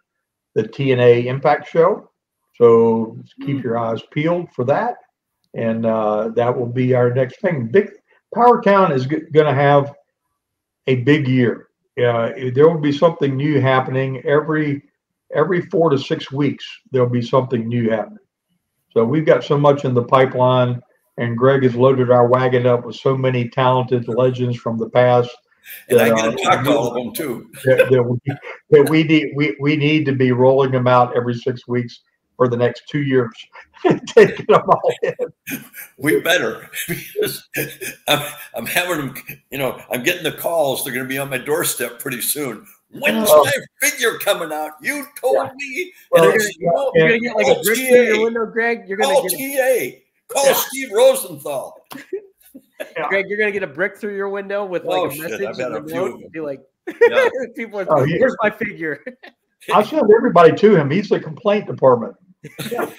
the TNA Impact show. So keep your eyes peeled for that, and that will be our next thing. Big Power Town is going to have a big year. There will be something new happening every 4 to 6 weeks. There'll be something new happening. So we've got so much in the pipeline, and Greg has loaded our wagon up with so many talented legends from the past. And I get to talk to all of them too. that we need to be rolling them out every 6 weeks for the next 2 years. Taking them all in. We better, because I'm having them, I'm getting the calls. They're going to be on my doorstep pretty soon. When's my figure coming out? You told me. Well, you're going to get like a brick through your window, Greg. You're going to get Call Steve Rosenthal. Greg, you're going to get a brick through your window with like a message and a note. Be like, people are where's my figure? I'll send everybody to him. He's the complaint department. Yeah.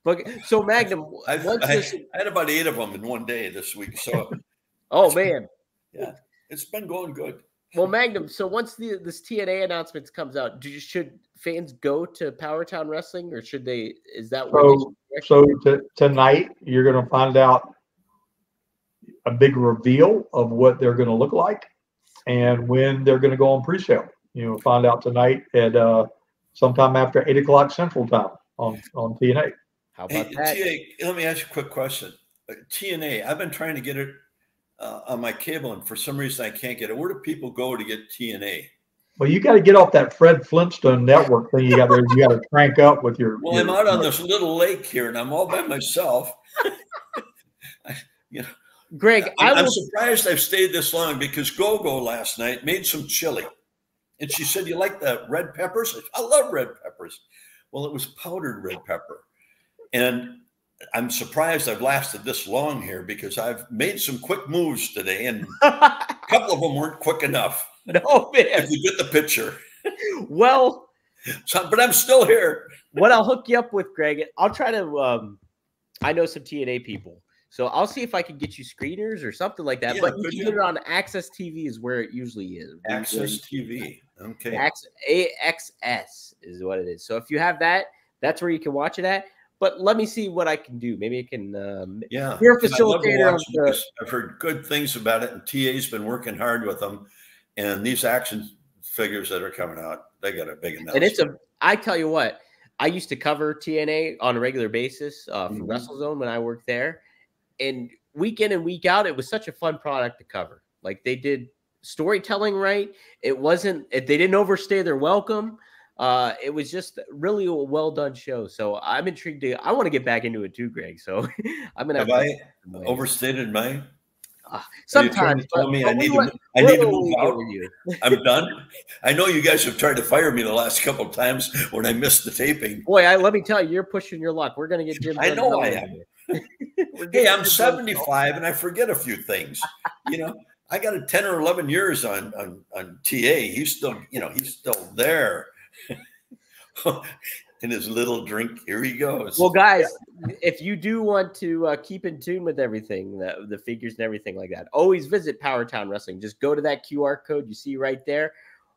But so Magnum, I had about 8 of them in one day this week. So, man, yeah, it's been going good. Well, Magnum, so once this TNA announcements comes out, should fans go to Power Town Wrestling, or should they? Is that tonight you're going to find out a big reveal of what they're going to look like, and when they're going to go on pre-sale. Find out tonight at sometime after 8 o'clock Central Time on TNA. How about that? TA, let me ask you a quick question. TNA, I've been trying to get it on my cable, and for some reason I can't get it. Where do people go to get TNA? Well, you got to get off that Fred Flintstone network thing. You got to crank up with your. Well, I'm out on this little lake here, and I'm all by myself. Greg, I'm surprised I've stayed this long, because Gogo last night made some chili, and she said, "You like the red peppers?" I love red peppers. Well, it was powdered red pepper, and I'm surprised I've lasted this long here, because I've made some quick moves today, and a couple of them weren't quick enough. No, man. If you get the picture. Well, but I'm still here. What I'll hook you up with, Greg, I'll try to, I know some TNA people, so I'll see if I can get you screeners or something like that. But you can get it on Access TV is where it usually is. Access TV. Okay. AXS is what it is. So if you have that, that's where you can watch it at. But let me see what I can do. Maybe I can. You're a facilitator. I've heard good things about it, and TA's been working hard with them. And these action figures that are coming out, they got a big announcement. And I tell you what, I used to cover TNA on a regular basis for WrestleZone when I worked there. And week in and week out, it was such a fun product to cover. Like, they did storytelling right. They didn't overstay their welcome. It was just really a well done show. So I'm intrigued I want to get back into it too, Greg. So I'm gonna have I overstated my sometimes tell me I need to move out. I'm done. I know you guys have tried to fire me the last couple of times when I missed the taping. Boy, let me tell you, you're pushing your luck. We're gonna get Jim. I know I am. Hey, I'm 75 and I forget a few things. I got a 10 or 11 years on TA. He's still, he's still there. In his little drink, here he goes. Well, guys, if you do want to keep in tune with everything, the figures and everything like that, always visit Power Town Wrestling. Just go to that QR code you see right there,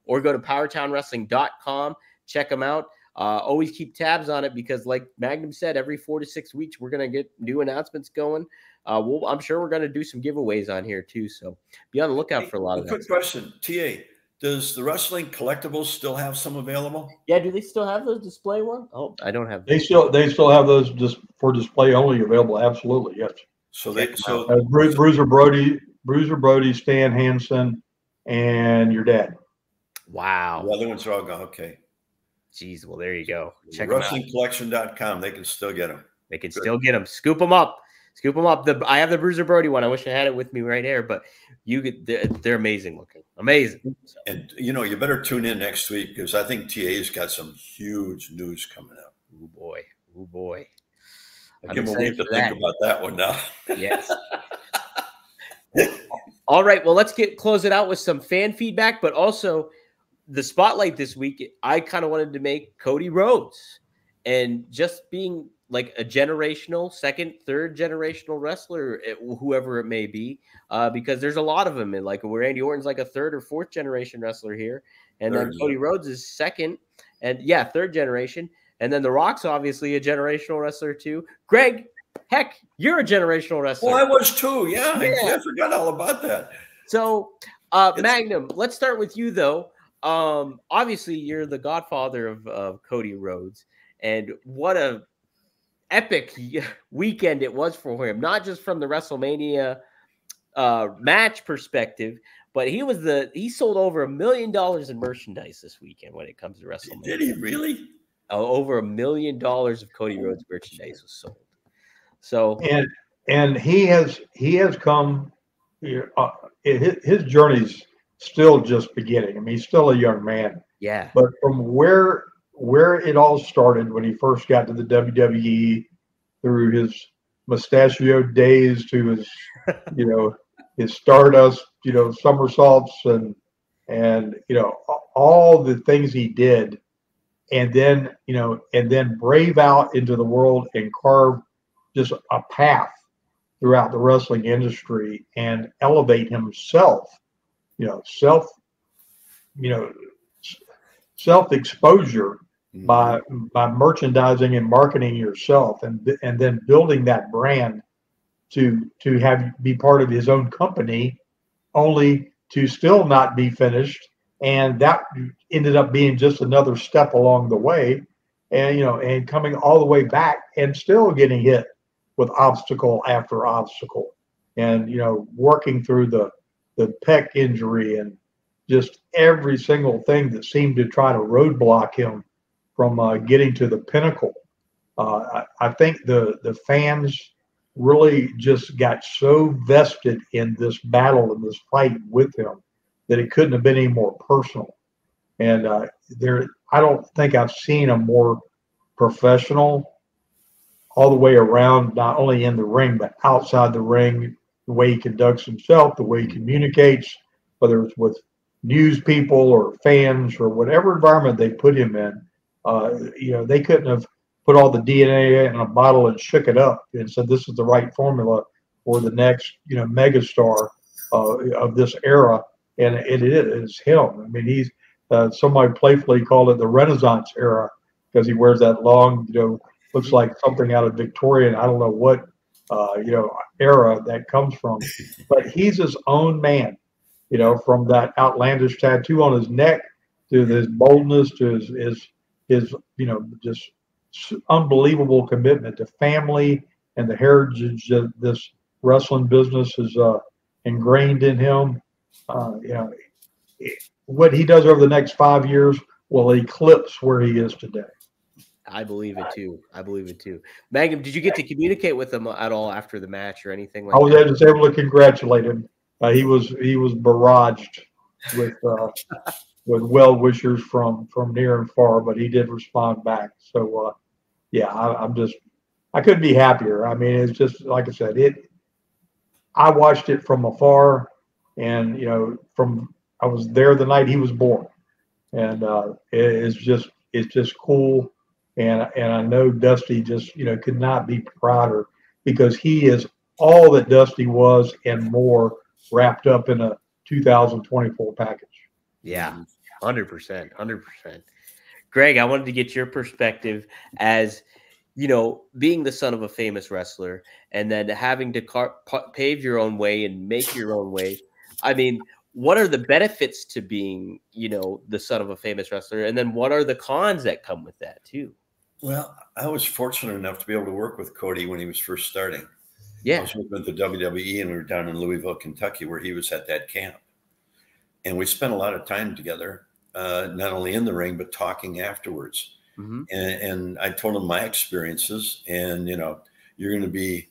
or go to powertownwrestling.com. Check them out. Always keep tabs on it, because like Magnum said, every 4 to 6 weeks, we're going to get new announcements going. I'm sure we're going to do some giveaways on here too. So be on the lookout for a lot of that. Quick question, TA. Does the wrestling collectibles still have some available? Yeah, do they still have those display ones? Oh, I don't have. They still have those just for display only available. Absolutely, yes. So Bruiser Brody Bruiser Brody, Stan Hansen, and your dad. Wow. The other ones are all gone. Okay. Jeez, well, there you go. Check WrestlingCollection.com. They can still get them. They can still get them. Scoop them up. Scoop them up. I have the Bruiser Brody one. I wish I had it with me right here, but they're amazing looking. Amazing. So. And, you better tune in next week because I think TA's got some huge news coming up. Oh, boy. Oh, boy. I can't wait to think about that one now. Yes. All right. Well, let's close it out with some fan feedback, but also the spotlight this week. I kind of wanted to make Cody Rhodes and just being like a generational, second, third generational wrestler, whoever it may be, because there's a lot of them. And like where Randy Orton's like a third or fourth generation wrestler here. And then Cody Rhodes is second and third generation. And then The Rock's obviously a generational wrestler too. Greg, heck, you're a generational wrestler. Well, I was too. Yeah. I forgot all about that. So Magnum, let's start with you though. Obviously you're the godfather of Cody Rhodes, and what a epic weekend it was for him, not just from the WrestleMania match perspective, but he sold over $1 million in merchandise this weekend when it comes to WrestleMania. Did he really? Over $1 million of Cody Rhodes merchandise was sold. So and he has come. His journey's still just beginning. I mean, he's still a young man. Yeah. But from where it all started when he first got to the WWE, through his mustachioed days to his, his Stardust, somersaults and all the things he did, and then brave out into the world and carve just a path throughout the wrestling industry and elevate himself, self-exposure by merchandising and marketing yourself, and then building that brand to be part of his own company, only to still not be finished. And that ended up being just another step along the way, and coming all the way back and still getting hit with obstacle after obstacle, and working through the pec injury and just every single thing that seemed to try to roadblock him from getting to the pinnacle. I think the fans really just got so vested in this battle and this fight with him that it couldn't have been any more personal. And I don't think I've seen a more professional all the way around, not only in the ring, but outside the ring, the way he conducts himself, the way he communicates, whether it's with news people or fans or whatever environment they put him in. They couldn't have put all the DNA in a bottle and shook it up and said, this is the right formula for the next, megastar of this era. And it is him. I mean, he's somebody playfully called it the Renaissance era because he wears that long, looks like something out of Victorian. I don't know what, era that comes from, but he's his own man, from that outlandish tattoo on his neck to his boldness to his just unbelievable commitment to family and the heritage that this wrestling business is ingrained in him. What he does over the next 5 years will eclipse where he is today. I believe it too. Magnum, did you get to communicate with him at all after the match or anything like that? I was just able to congratulate him. He was barraged with well wishers from near and far, but he did respond back. So I couldn't be happier. I mean, it's just like I said, I watched it from afar, and I was there the night he was born, and it's just cool. And I know Dusty just could not be prouder, because he is all that Dusty was and more, wrapped up in a 2024 package. Yeah, 100%. Greg, I wanted to get your perspective as being the son of a famous wrestler and then having to pave your own way and make your own way. I mean, what are the benefits to being the son of a famous wrestler, and then what are the cons that come with that too? Well, I was fortunate enough to be able to work with Cody when he was first starting. I was working at the WWE, and we were down in Louisville, Kentucky, where he was at that camp. And we spent a lot of time together, not only in the ring, but talking afterwards. And I told him my experiences, and, you know, you're going to be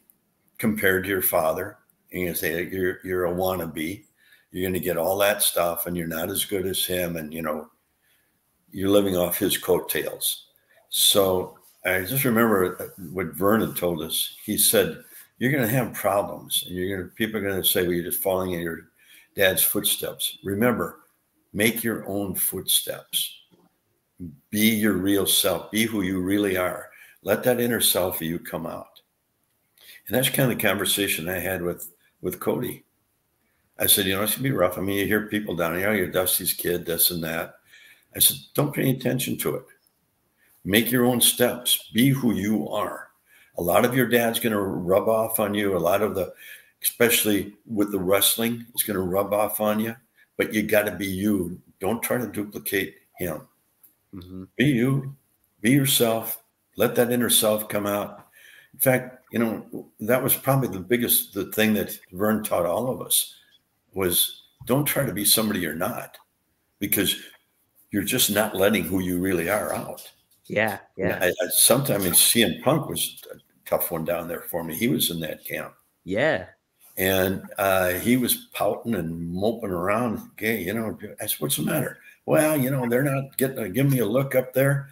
compared to your father. And you're going to say you're a wannabe. You're going to get all that stuff, and you're not as good as him. And, you know, you're living off his coattails. So I just remember what Vernon told us. He said, you're going to have problems, and people are going to say, well, you're just following in your dad's footsteps. Remember, make your own footsteps. Be your real self. Be who you really are. Let that inner self of you come out. And that's kind of the conversation I had with Cody. I said, you know, it's going to be rough. I mean, you hear people down here, oh, you're Dusty's kid, this and that. I said, don't pay any attention to it. Make your own steps. Be who you are. A lot of your dad's going to rub off on you. A lot of especially with the wrestling, it's going to rub off on you. But you got to be you. Don't try to duplicate him. Be you. Be yourself. Let that inner self come out. In fact, you know, that was probably the thing that Vern taught all of us was don't try to be somebody you're not, because you're just not letting who you really are out. Yeah. Sometimes CM Punk was a tough one down there for me. He was in that camp. Yeah. And he was pouting and moping around. Okay, you know, I said, what's the matter? Well, you know, they're not give me a look up there.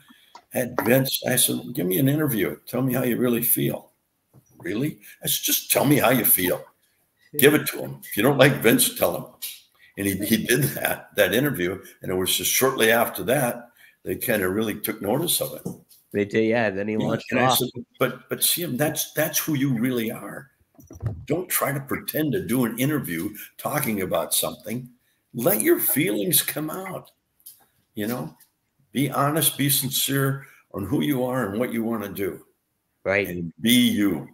At Vince, I said, give me an interview. Tell me how you really feel. Really? I said, just tell me how you feel. Give it to him. If you don't like Vince, tell him. And he did that interview. And it was just shortly after that, they kind of really took notice of it. They did, yeah. Then he launched it off. I said, but see him, that's who you really are. Don't try to pretend to do an interview talking about something. Let your feelings come out. You know, be honest, be sincere on who you are and what you want to do. Right. And be you.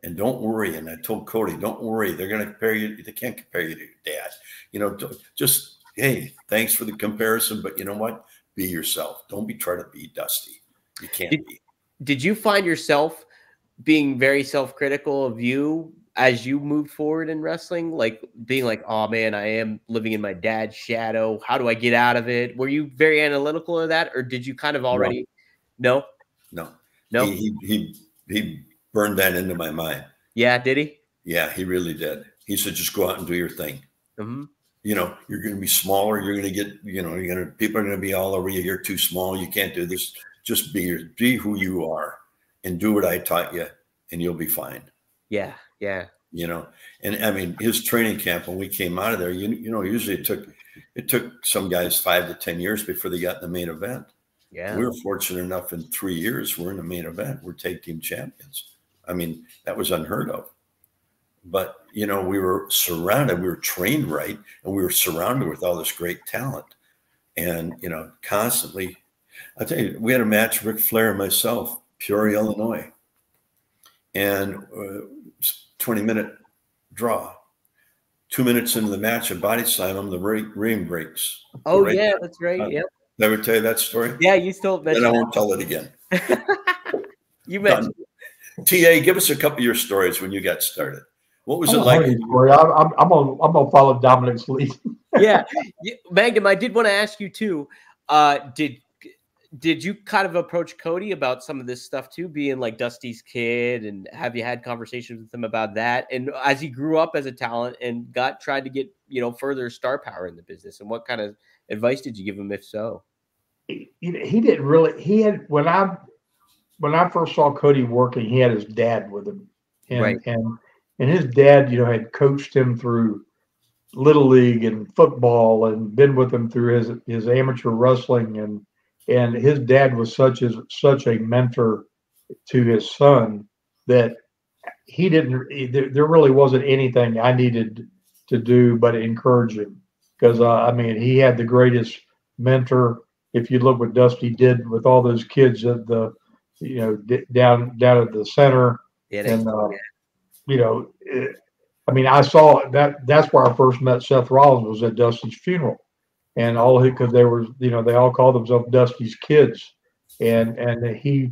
And don't worry. And I told Cody, don't worry. They're going to compare you. They can't compare you to your dad. You know, just, hey, thanks for the comparison. But you know what? Be yourself. Don't try to be Dusty. You can't be. Did you find yourself being very self-critical of you as you moved forward in wrestling? Like being like, oh man, I am living in my dad's shadow. How do I get out of it? Were you very analytical of that? Or did you kind of already? No. He burned that into my mind. Yeah. Did he? Yeah, he really did. He said, just go out and do your thing. You know, you're going to be smaller. You're going to get, you know, people are going to be all over you. You're too small. You can't do this. Just be who you are and do what I taught you, and you'll be fine. Yeah. Yeah. You know, and I mean, his training camp, when we came out of there, you know, usually it took some guys 5 to 10 years before they got in the main event. Yeah. We were fortunate enough in 3 years, we're in the main event. We're tag team champions. I mean, that was unheard of. But, you know, we were surrounded, we were trained right, and we were surrounded with all this great talent. And, you know, constantly, I tell you, we had a match, Ric Flair and myself, Peoria, Illinois. And 20-minute draw. 2 minutes into the match, a body slam him, the ring breaks. Oh, right yeah, that's right. Yep. Did I ever tell you that story? Yeah, you still mentioned. Then I won't tell it again. You mentioned. TA, give us a couple of your stories when you got started. What was it like? I'm gonna follow Dominic's lead. Yeah, Magnum, I did want to ask you too. Did you kind of approach Cody about some of this stuff too, being like Dusty's kid, and have you had conversations with him about that? And as he grew up as a talent and tried to get, you know, further star power in the business, and what kind of advice did you give him, if so? He didn't really. He had when I first saw Cody working, he had his dad with him, and right. and his dad, you know, had coached him through Little League and football, and been with him through his amateur wrestling, and his dad was such a mentor to his son that there really wasn't anything I needed to do but encourage him, because I mean, he had the greatest mentor. If you look what Dusty did with all those kids at the, you know, down at the center, and you know, I mean, I saw that. That's where I first met Seth Rollins, was at Dusty's funeral, and because they were, you know, they all called themselves Dusty's kids, and he,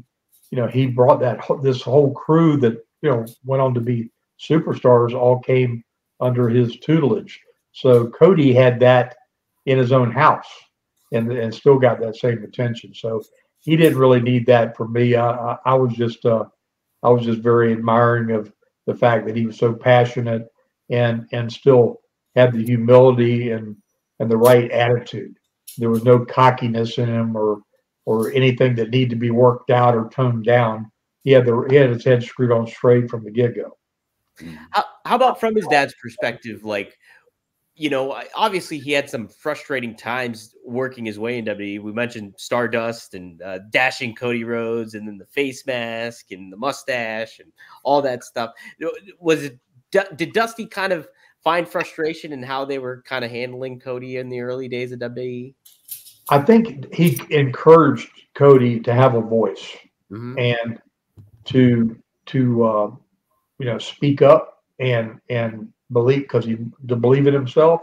you know, he brought this whole crew that, you know, went on to be superstars all came under his tutelage. So Cody had that in his own house and still got that same attention. So he didn't really need that from me. I was just very admiring of the fact that he was so passionate and still had the humility and the right attitude. There was no cockiness in him or anything that needed to be worked out or toned down. He had his head screwed on straight from the get-go. How about from his dad's perspective? Like, you know, obviously he had some frustrating times working his way in WWE. We mentioned Stardust and dashing Cody Rhodes, and then the face mask and the mustache and all that stuff. Did Dusty kind of find frustration in how they were kind of handling Cody in the early days of WWE? I think he encouraged Cody to have a voice and to speak up and believe, to believe in himself,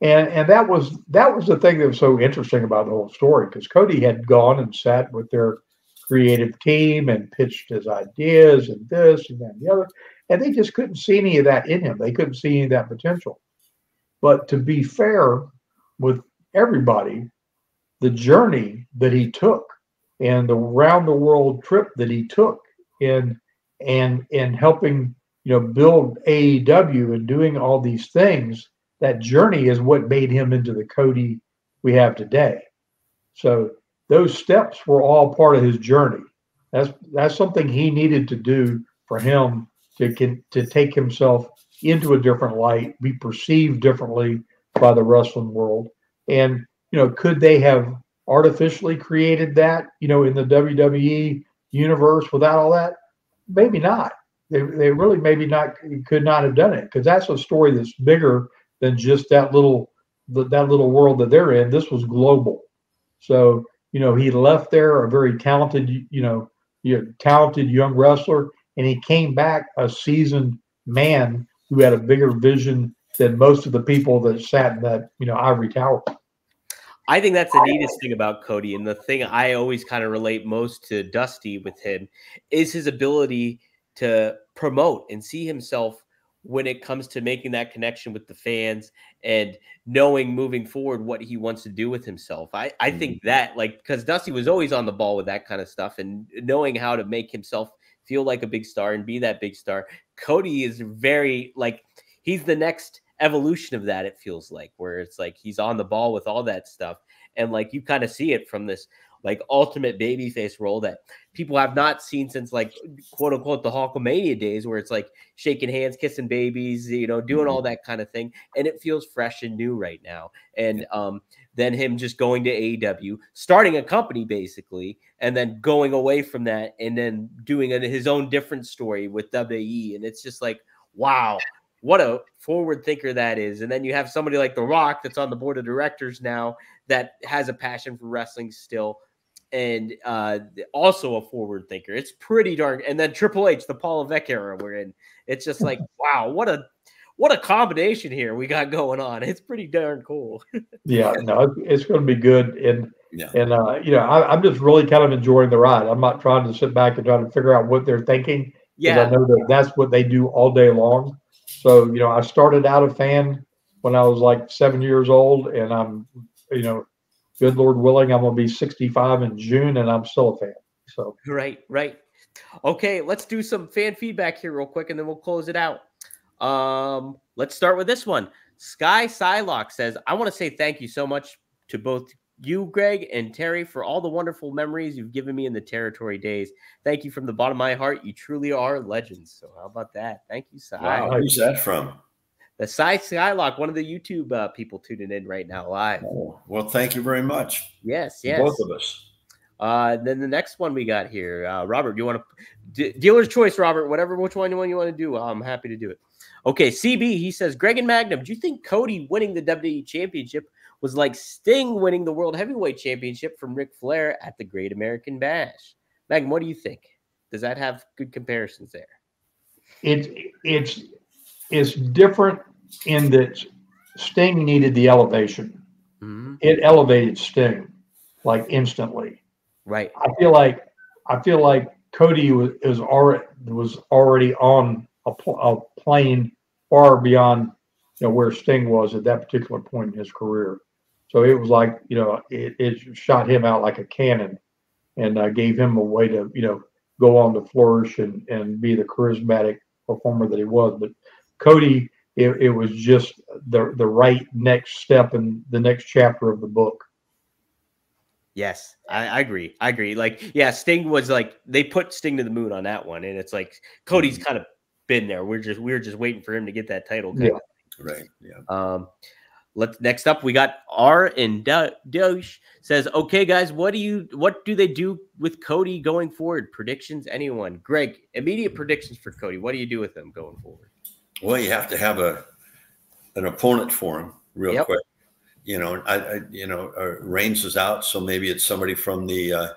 and that was the thing that was so interesting about the whole story, because Cody had gone and sat with their creative team and pitched his ideas and this and that and the other, and they just couldn't see any of that in him. They couldn't see any of that potential. But to be fair with everybody, the journey that he took and the round the world trip that he took in helping build AEW and doing all these things, that journey is what made him into the Cody we have today. So those steps were all part of his journey. That's something he needed to do for him to take himself into a different light, be perceived differently by the wrestling world. And could they have artificially created that, in the WWE universe without all that? Maybe not. They really maybe not could not have done it, because that's a story that's bigger than just that little world that they're in. This was global. So he left there a very talented talented young wrestler, and he came back a seasoned man who had a bigger vision than most of the people that sat in that ivory tower. I think that's the neatest thing about Cody, and the thing I always kind of relate most to Dusty with him is his ability to promote and see himself when it comes to making that connection with the fans and knowing moving forward what he wants to do with himself. I think that, because Dusty was always on the ball with that kind of stuff and knowing how to make himself feel like a big star and be that big star. Cody is very, he's the next evolution of that, it feels like, where it's like he's on the ball with all that stuff. And you kind of see it from this ultimate babyface role that people have not seen since quote unquote the Hulkamania days, where it's shaking hands, kissing babies, doing all that kind of thing. And it feels fresh and new right now. And then him just going to AEW, starting a company basically, and then going away from that and then doing his own different story with WWE. And it's just wow, what a forward thinker that is. And then you have somebody like The Rock that's on the board of directors now that has a passion for wrestling still, and also a forward thinker. It's pretty darn. And then Triple H, the Paul Levesque era we're in. It's just wow, what a combination here we got going on. It's pretty darn cool. Yeah, no, it's going to be good. And I'm just really kind of enjoying the ride. I'm not trying to sit back and try to figure out what they're thinking. Yeah, I know that's what they do all day long. So, I started out a fan when I was 7 years old, and I'm, good Lord willing, I'm going to be 65 in June, and I'm still a fan. So right. Okay, let's do some fan feedback here real quick, and then we'll close it out. Let's start with this one. Sky Psylocke says, I want to say thank you so much to both you, Greg, and Terry, for all the wonderful memories you've given me in the territory days. Thank you from the bottom of my heart. You truly are legends. So how about that? Thank you, Cy. Wow, who's that from? The Cy Skylock, one of the YouTube people tuning in right now live. Oh, well, thank you very much. Yes. Both of us. Then the next one we got here, Robert, do you want to dealer's choice, Robert, which one you want to do? I'm happy to do it. Okay. CB, he says, Greg and Magnum, do you think Cody winning the WWE Championship was like Sting winning the World Heavyweight Championship from Ric Flair at the Great American Bash? Magnum, what do you think? Does that have good comparisons there? It's different in that Sting needed the elevation. Mm-hmm. It elevated Sting instantly. Right. I feel like Cody was already on a plane far beyond where Sting was at that particular point in his career. So it was like it shot him out like a cannon, and gave him a way to go on to flourish and be the charismatic performer that he was. But Cody, it was just the right next step in the next chapter of the book. Yes, I agree. I agree. Like, yeah, Sting was like, they put Sting to the moon on that one, and it's like Cody's kind of been there. We're just waiting for him to get that title. Right. Yeah. Next up, we got R and Dosh says, okay, guys, what do they do with Cody going forward? Predictions, anyone? Greg, immediate predictions for Cody. What do you do with him going forward? Well, you have to have an opponent for him real quick. Reigns is out, so maybe it's somebody from the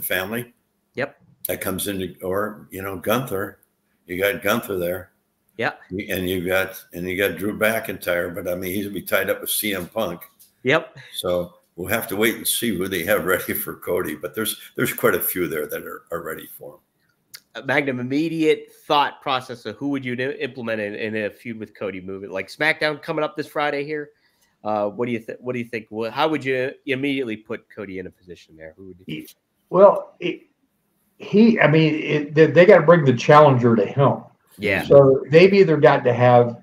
family. Yep. That comes into, or Gunther. You got Gunther there. Yeah. And you got Drew McIntyre, but I mean he's gonna be tied up with CM Punk. Yep. So we'll have to wait and see who they have ready for Cody. But there's quite a few there that are ready for him. Magnum, immediate thought process of who would you implement in a feud with Cody movement? Like SmackDown coming up this Friday here. What do you think? Well, how would you immediately put Cody in a position there? Who would you? Well, they got to bring the challenger to him. Yeah. So they've either got to have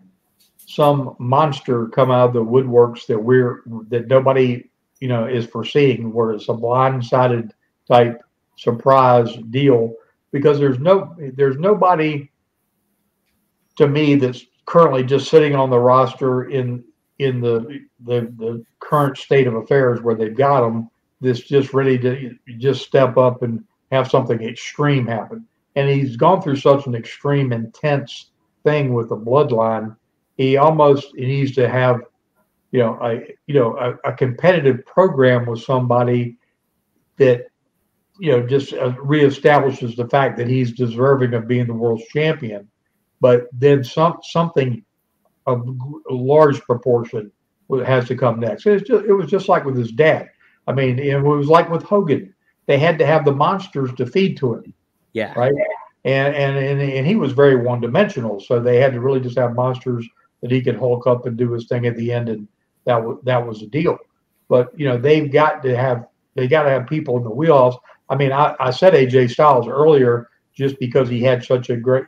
some monster come out of the woodworks that nobody is foreseeing, where it's a blindsided type surprise deal, because there's nobody to me that's currently just sitting on the roster in the current state of affairs where they've got them that's just ready to just step up and have something extreme happen. And he's gone through such an extreme, intense thing with the bloodline. He needs to have, a competitive program with somebody that, just reestablishes the fact that he's deserving of being the world's champion. But then something of a large proportion has to come next. It was just like with his dad. I mean, it was like with Hogan. They had to have the monsters to feed to him. Yeah. Right. And he was very one-dimensional, so they had to really just have monsters that he could hulk up and do his thing at the end, and that was the deal. But they got to have people in the wheelhouse. I mean, I said AJ Styles earlier just because he had such a great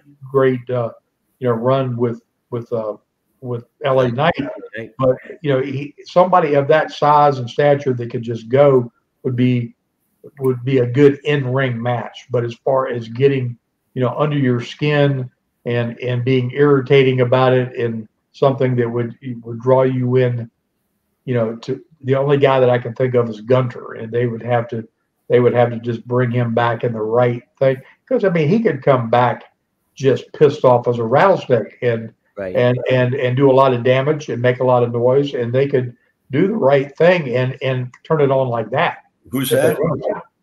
run with LA Knight, but somebody of that size and stature that could just go would be a good in-ring match. But as far as getting under your skin and being irritating about it, and something that would draw you in, to the only guy that I can think of is Gunther, and they would have to just bring him back in the right thing, because I mean he could come back just pissed off as a rattlesnake and do a lot of damage and make a lot of noise, and they could do the right thing and turn it on like that. Who's that?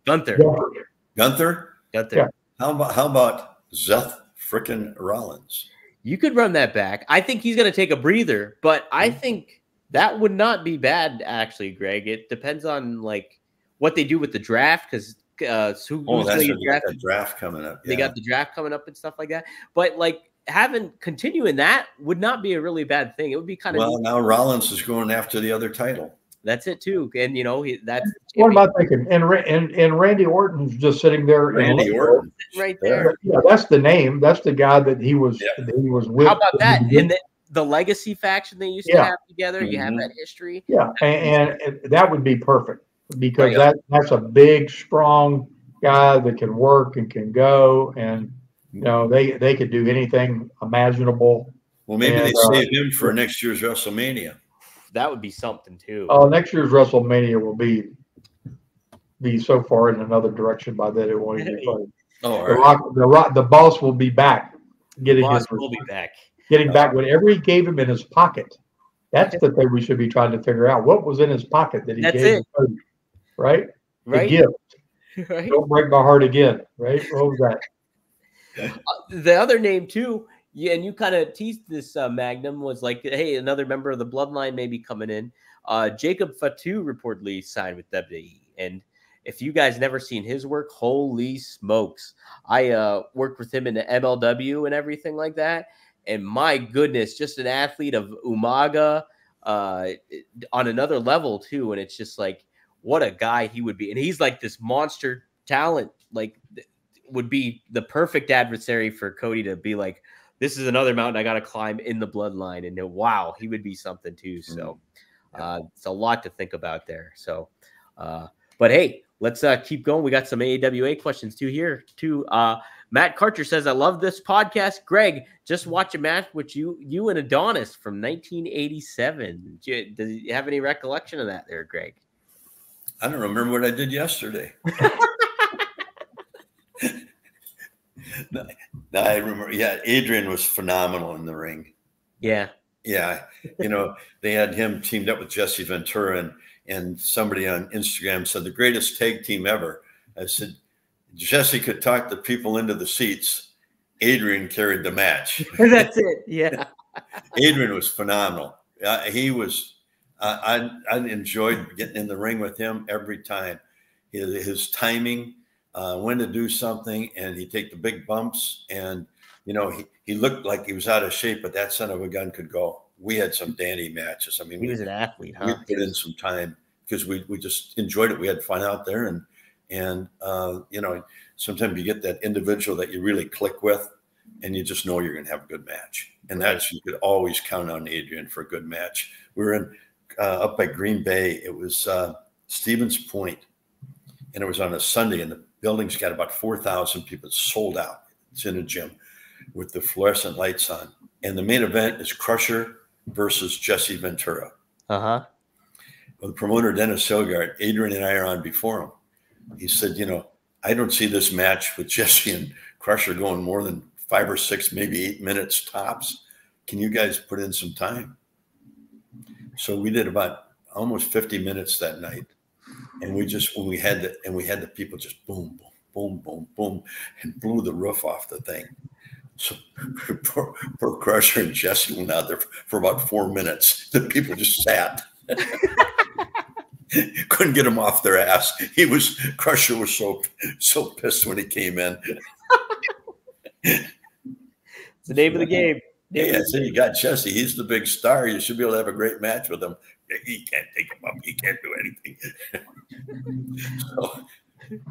Gunther. Yeah. How about Seth frickin' Rollins? You could run that back. I think he's going to take a breather, but I think that would not be bad, actually, Greg. It depends on like what they do with the draft, because that's the draft coming up. Yeah. They got the draft coming up and stuff like that. But like continuing that would not be a really bad thing. It would be kind of now Rollins is going after the other title. That's it too, and that's what am I thinking? And Randy Orton's just sitting there. Randy Orton, right there. Yeah, that's the name. That's the guy that he was. Yeah. That he was with. How about that? And the legacy faction they used to have together. Mm-hmm. You have that history. Yeah, and that would be perfect, because that's a big, strong guy that can work and can go, and they could do anything imaginable. Well, maybe they save him for next year's WrestleMania. That would be something too. Oh, next year's WrestleMania will be so far in another direction by then it won't even be funny. The boss will be back. Getting back whatever he gave him in his pocket. That's the thing we should be trying to figure out. What was in his pocket that he gave him? Right? Right. The gift. Right. Don't break my heart again. Right? What was that? The other name too. Yeah, and you kind of teased this, Magnum, was like, hey, another member of the bloodline may be coming in. Jacob Fatu reportedly signed with WWE. And if you guys never seen his work, holy smokes. I worked with him in the MLW and everything like that. And my goodness, just an athlete of Umaga on another level too. And it's just like, what a guy he would be. And he's like this monster talent, like would be the perfect adversary for Cody to be like, this is another mountain I got to climb in the bloodline. And wow, he would be something too. So it's a lot to think about there. So, but hey, let's keep going. We got some AWA questions too here too. Matt Karcher says, I love this podcast. Greg, just watch a match with you and Adonis from 1987. Does you have any recollection of that there, Greg? I don't remember what I did yesterday. No, I remember. Yeah, Adrian was phenomenal in the ring. Yeah. Yeah. You know, they had him teamed up with Jesse Ventura, and somebody on Instagram said the greatest tag team ever. I said, Jesse could talk the people into the seats. Adrian carried the match. That's it. Yeah. Adrian was phenomenal. He was, I enjoyed getting in the ring with him every time. His timing, when to do something, and he'd take the big bumps. And, you know, he looked like he was out of shape, but that son of a gun could go. We had some dandy matches. I mean, he was an athlete, huh? We put in some time because we just enjoyed it. We had fun out there. And you know, sometimes you get that individual that you really click with, and you just know you're going to have a good match. And that's, you could always count on Adrian for a good match. We were in up by Green Bay. It was Stevens Point, and it was on a Sunday, and the building's got about 4,000 people. It's sold out. It's in a gym with the fluorescent lights on. And the main event is Crusher versus Jesse Ventura. Uh-huh. Well, the promoter, Dennis Silgard, Adrian and I are on before him. He said, you know, I don't see this match with Jesse and Crusher going more than 5 or 6, maybe 8 minutes tops. Can you guys put in some time? So we did about almost 50 minutes that night. And we just, when we had the people just boom, boom, boom, boom, boom, and blew the roof off the thing. So poor Crusher and Jesse went out there for about 4 minutes. The people just sat. Couldn't get him off their ass. Crusher was so pissed when he came in. It's the name of the game. Yeah, I said, you got Jesse. He's the big star. You should be able to have a great match with him. He can't take him up. He can't do anything. So,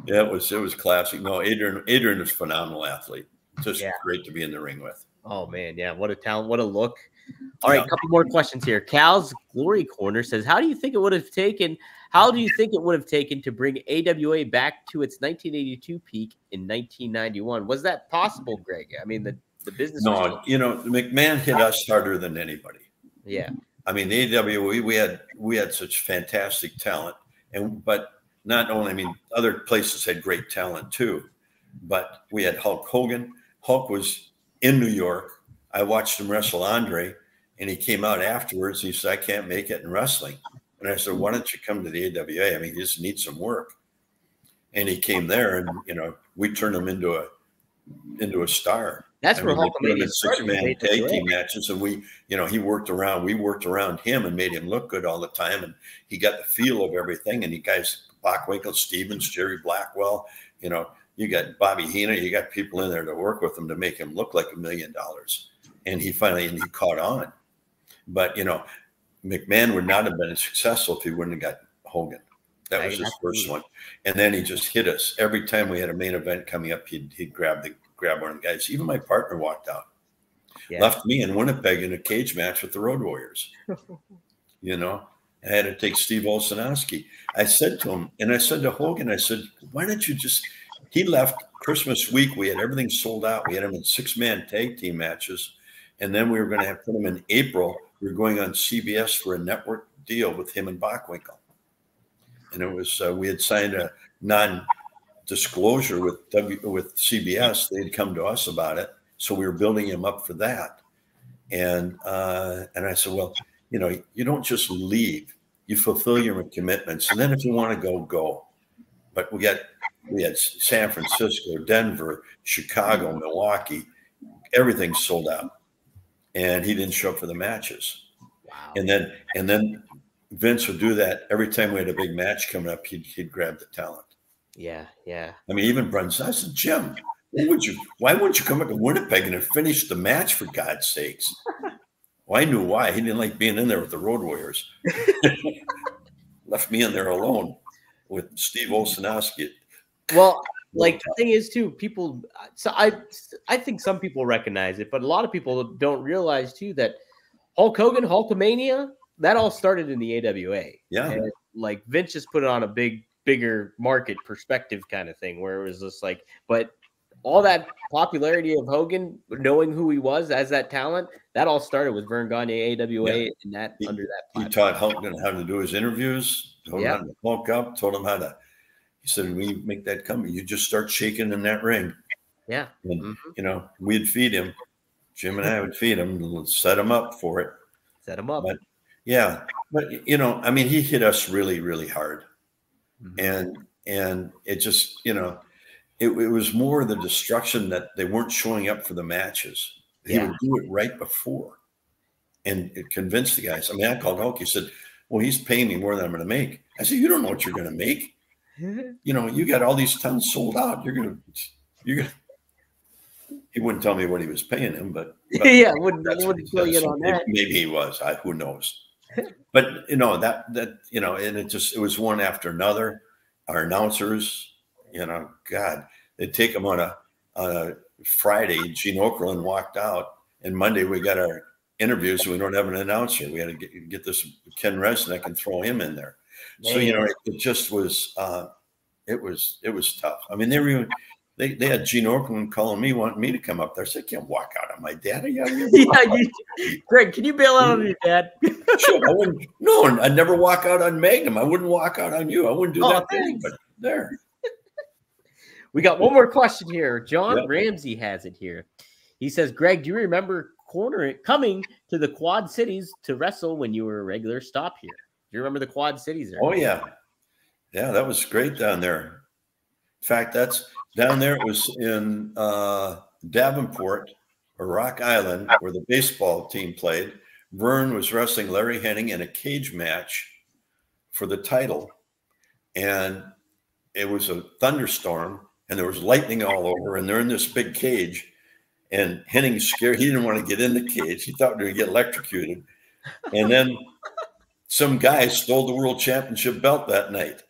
yeah, it was classic. No, Adrian is a phenomenal athlete. Just great to be in the ring with. Oh man, yeah, what a talent, what a look. All right, a couple more questions here. Cal's Glory Corner says, how do you think it would have taken to bring AWA back to its 1982 peak in 1991? Was that possible, Greg? I mean, the business. No, you know, McMahon hit us harder than anybody. Yeah. I mean, the AWA, we had such fantastic talent, but not only, I mean, other places had great talent too, but we had Hulk Hogan. Hulk was in New York. I watched him wrestle Andre, and he came out afterwards. He said, I can't make it in wrestling. And I said, why don't you come to the AWA? I mean, you just need some work. And he came there, and, you know, we turned him into a star. That's where Hulkamania started. 6-man tag team matches, and we worked around him and made him look good all the time. And he got the feel of everything. And you guys, Bockwinkel, Stevens, Jerry Blackwell, you know, you got Bobby Heenan, you got people in there to work with him to make him look like $1 million. And he caught on. But, you know, McMahon would not have been successful if he wouldn't have got Hogan. That was his first one. And then he just hit us. Every time we had a main event coming up, he'd grab one of the guys. Even my partner walked out. Yeah. Left me in Winnipeg in a cage match with the Road Warriors. You know, I had to take Steve Olszanowski. I said to him, and I said to Hogan, I said, why don't you just, he left Christmas week. We had everything sold out. We had him in 6-man tag team matches. And then we were going to put him in April. We were going on CBS for a network deal with him and Bockwinkel. And it was, we had signed a non-disclosure with CBS. They'd come to us about it. So we were building him up for that. And I said, well, you know, you don't just leave. You fulfill your commitments. And then if you want to go, go. But we had San Francisco, Denver, Chicago, Milwaukee. Everything sold out. And he didn't show up for the matches. Wow. And then Vince would do that every time we had a big match coming up. He'd grab the talent. Yeah, yeah. I mean, even Brunson, I said, Jim, why wouldn't you come up to Winnipeg and finish the match, for God's sakes? Well, I knew why. He didn't like being in there with the Road Warriors. Left me in there alone with Steve Olszanowski. Well, like the thing is too, people. So I think some people recognize it, but a lot of people don't realize too that Hulk Hogan, Hulkamania, that all started in the AWA. Yeah, and, like Vince just put it on a bigger market perspective kind of thing, where it was just like, but all that popularity of Hogan, knowing who he was as that talent, that all started with Vern Gagne, AWA, and that under that platform. He taught Hogan how to do his interviews, told him how to bulk up, told him how to. He said, when you make that come, you just start shaking in that ring. Yeah. And, you know, we'd feed him. Jim and I would feed him and set him up for it. Set him up. But, yeah. But, you know, I mean, he hit us really, really hard. And it just, you know, it was more the destruction that they weren't showing up for the matches. He would do it right before. And it convinced the guys. I mean, I called Hulk. He said, well, he's paying me more than I'm going to make. I said, you don't know what you're going to make. You know, you got all these tons sold out. You're gonna. He wouldn't tell me what he was paying him, but yeah, wouldn't fill you in on that. Maybe he was. Who knows? But you know that you know, and it was one after another. Our announcers, you know, God, they'd take them on a Friday. Gene Okerlund walked out, and Monday we got our interviews. So we don't have an announcer. We had to get this Ken Resnick and throw him in there. So, you know, it just was, it was tough. I mean, they had Gene Okerlund calling me, wanting me to come up there. I said, I can't walk out on my dad. Greg, can you bail out on your dad? Sure, I wouldn't. No, I'd never walk out on Magnum. I wouldn't walk out on you. I wouldn't do that thing, but there. We got one more question here. John Ramsey has it here. He says, Greg, do you remember coming to the Quad Cities to wrestle when you were a regular stop here? Do you remember the Quad Cities there? Oh, yeah. Yeah, that was great down there. In fact, that's down there. It was in Davenport or Rock Island where the baseball team played. Vern was wrestling Larry Hennig in a cage match for the title. And it was a thunderstorm and there was lightning all over. And they're in this big cage. And Hennig's scared. He didn't want to get in the cage. He thought they would get electrocuted. And then some guy stole the world championship belt that night,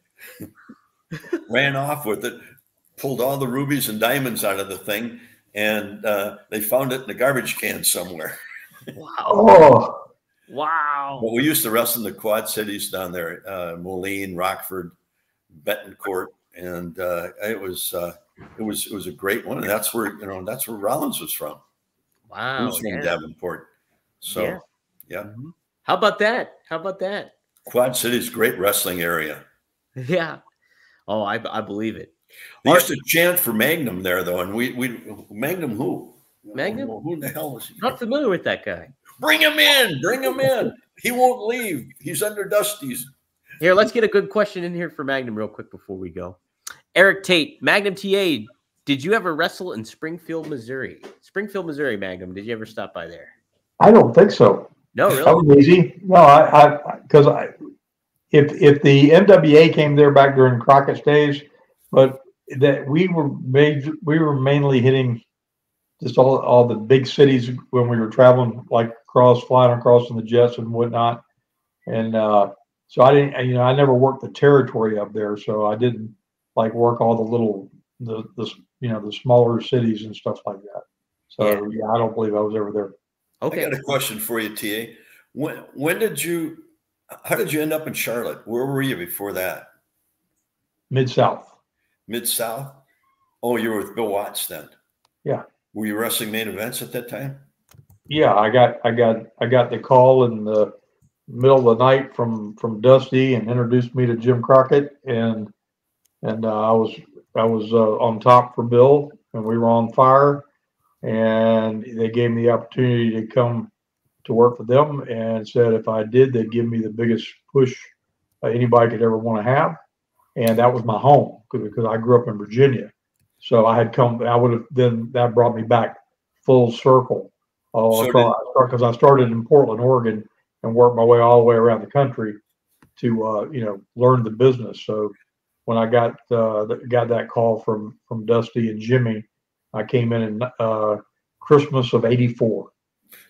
ran off with it, pulled all the rubies and diamonds out of the thing, and they found it in the garbage can somewhere. Wow. Oh, wow. But we used to wrestle in the Quad Cities down there, Moline, Rockford, Betancourt, and it was a great one. And that's where, you know, that's where Rollins was from. Wow. He was from Davenport. So, yeah. How about that? How about that? Quad City's great wrestling area. Yeah. Oh, I believe it. They used to chant for Magnum there, though, and we Magnum who? Magnum? Who the hell is he? Not familiar with that guy. Bring him in. Bring him in. He won't leave. He's under Dusty's. Here, let's get a good question in here for Magnum real quick before we go. Eric Tate, Magnum TA, did you ever wrestle in Springfield, Missouri? Springfield, Missouri, Magnum. Did you ever stop by there? I don't think so. No, really? That was easy. No, because if the NWA came there back during Crockett's days, but that we were mainly hitting just all the big cities when we were traveling, like flying across in the jets and whatnot. And so I didn't, you know, I never worked the territory up there, so I didn't like work all the smaller cities and stuff like that. So yeah, I don't believe I was ever there. Okay. I got a question for you, TA. How did you end up in Charlotte? Where were you before that? Mid-South. Mid-South? Oh, you were with Bill Watts then? Yeah. Were you wrestling main events at that time? Yeah, I got the call in the middle of the night from Dusty and introduced me to Jim Crockett, and I was on top for Bill, and we were on fire. And they gave me the opportunity to come to work for them and said if I did, they'd give me the biggest push anybody could ever want to have. And that was my home because I grew up in Virginia. So that brought me back full circle. Because I started in Portland, Oregon, and worked my way all the way around the country to, learn the business. So when I got that call from Dusty and Jimmy. I came in Christmas of '84.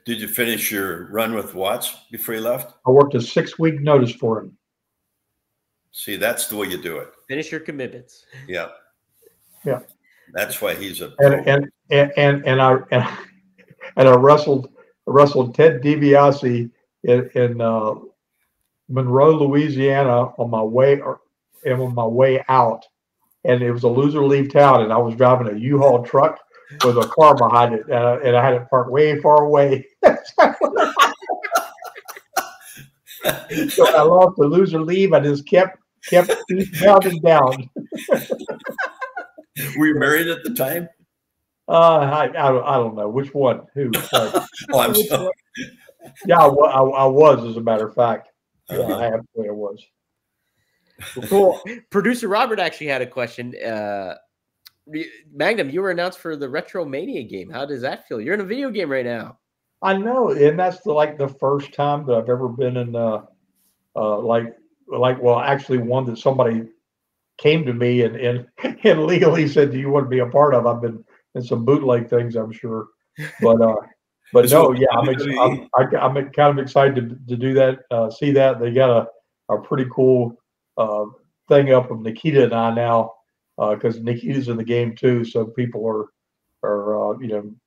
Did you finish your run with Watts before you left? I worked a 6-week notice for him. See, that's the way you do it. Finish your commitments. Yeah. Yeah. That's why he's a and I wrestled Ted DiBiase in Monroe, Louisiana on my way out, and it was a loser leave town, and I was driving a U-Haul truck with a car behind it, and I had it parked way far away. So I lost the loser leave. I just kept pounding down. Were you married at the time? I don't know which one. Who? I'm sorry. Yeah, I was, as a matter of fact. Yeah, I absolutely was. Cool. Producer Robert actually had a question. Magnum, you were announced for the WrestleMania game. How does that feel? You're in a video game right now. I know, and that's the first time that I've ever been in actually one that somebody came to me and legally said, "Do you want to be a part of?" I've been in some bootleg things, I'm sure, but no, yeah, I'm kind of excited to do that. See that they got a pretty cool thing up of Nikita and I now, because Nikita's in the game too, so people are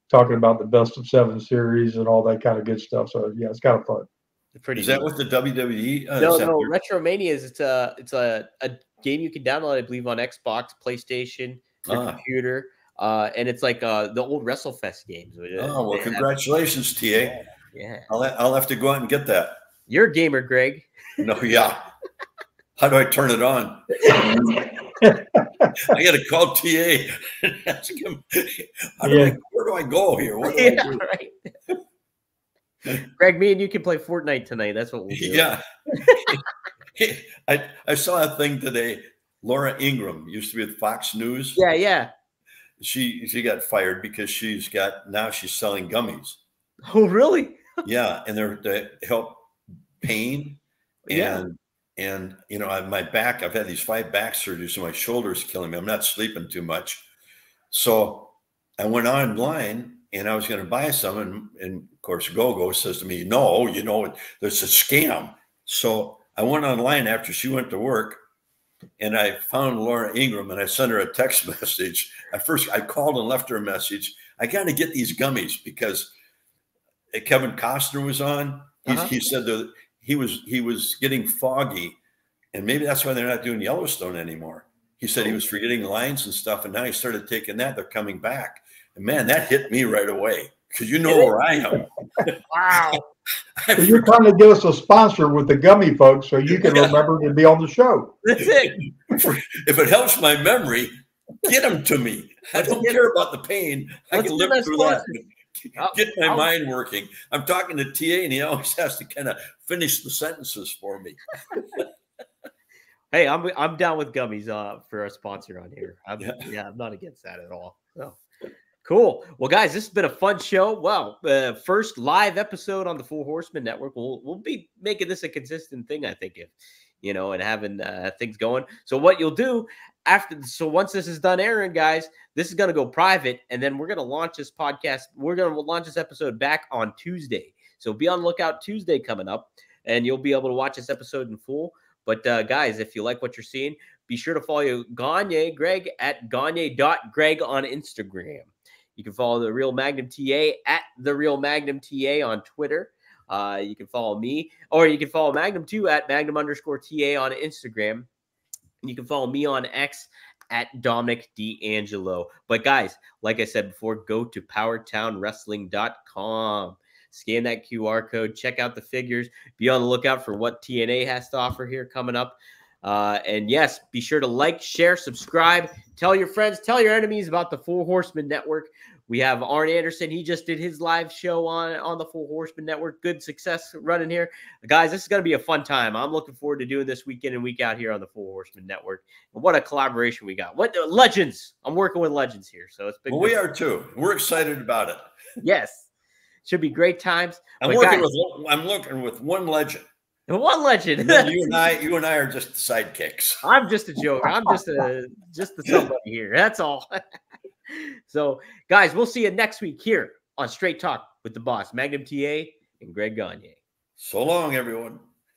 talking about the best of 7 series and all that kind of good stuff. So yeah, it's kind of fun. Is that with the WWE? No, Retromania is it's a game you can download, I believe, on Xbox, PlayStation, your computer, and it's like the old WrestleFest games. Oh well, congratulations, TA. Yeah, I'll have to go out and get that. You're a gamer, Greg. No, yeah. How do I turn it on? I got to call TA and ask him. Where do I go here? What do I do? Right. Greg, me and you can play Fortnite tonight. That's what we'll do. Yeah. I saw a thing today. Laura Ingraham used to be with Fox News. Yeah, yeah. She got fired because she's selling gummies. Oh, really? Yeah, and they're to help pain and my back. I've had these 5 back surgeries, so my shoulder's killing me. I'm not sleeping too much, so I went online and I was going to buy some, and of course Gogo says to me, "No, there's a scam." So I went online after she went to work, and I found Laura Ingraham, and I sent her a text message. At first, I called and left her a message. I got to get these gummies because Kevin Costner was on. He said that he was getting foggy, and maybe that's why they're not doing Yellowstone anymore. He said he was forgetting lines and stuff, and now he started taking that. They're coming back, and man, that hit me right away because where I am. Wow. So you're trying to give us a sponsor with the gummy folks, so you can remember to be on the show. That's it. If it helps my memory, get them to me. I don't care about the pain. I can live through that. Get my mind working. I'm talking to TA, and he always has to kind of finish the sentences for me. Hey, I'm down with gummies for a sponsor on here. I'm not against that at all. So cool. Well, guys, this has been a fun show. Well, first live episode on the Four Horsemen Network. We'll be making this a consistent thing, I think, and having things going. So what you'll do once this is done airing, guys, this is going to go private, and then we're going to launch this podcast. We're going to launch this episode back on Tuesday. So be on the lookout Tuesday coming up, and you'll be able to watch this episode in full. But guys, if you like what you're seeing, be sure to follow Gagne Greg at gagne.greg on Instagram. You can follow the Real Magnum TA at the Real Magnum TA on Twitter. You can follow me, or you can follow Magnum too at Magnum_TA on Instagram. And you can follow me on X at Dominic D'Angelo. But guys, like I said before, go to PowertownWrestling.com. Scan that QR code. Check out the figures. Be on the lookout for what TNA has to offer here coming up. And yes, be sure to like, share, subscribe. Tell your friends, tell your enemies about the Four Horsemen Network. We have Arn Anderson. He just did his live show on the Four Horsemen Network. Good success running here. Guys, this is going to be a fun time. I'm looking forward to doing this week in and week out here on the Four Horsemen Network. And what a collaboration we got. What legends. I'm working with legends here. So it's been we are too. We're excited about it. Yes. Should be great times. I'm working with one legend. One legend. You and I are just the sidekicks. I'm just a joke. I'm just the somebody here. That's all. So, guys, we'll see you next week here on Straight Talk with the Boss, Magnum TA and Greg Gagne. So long, everyone.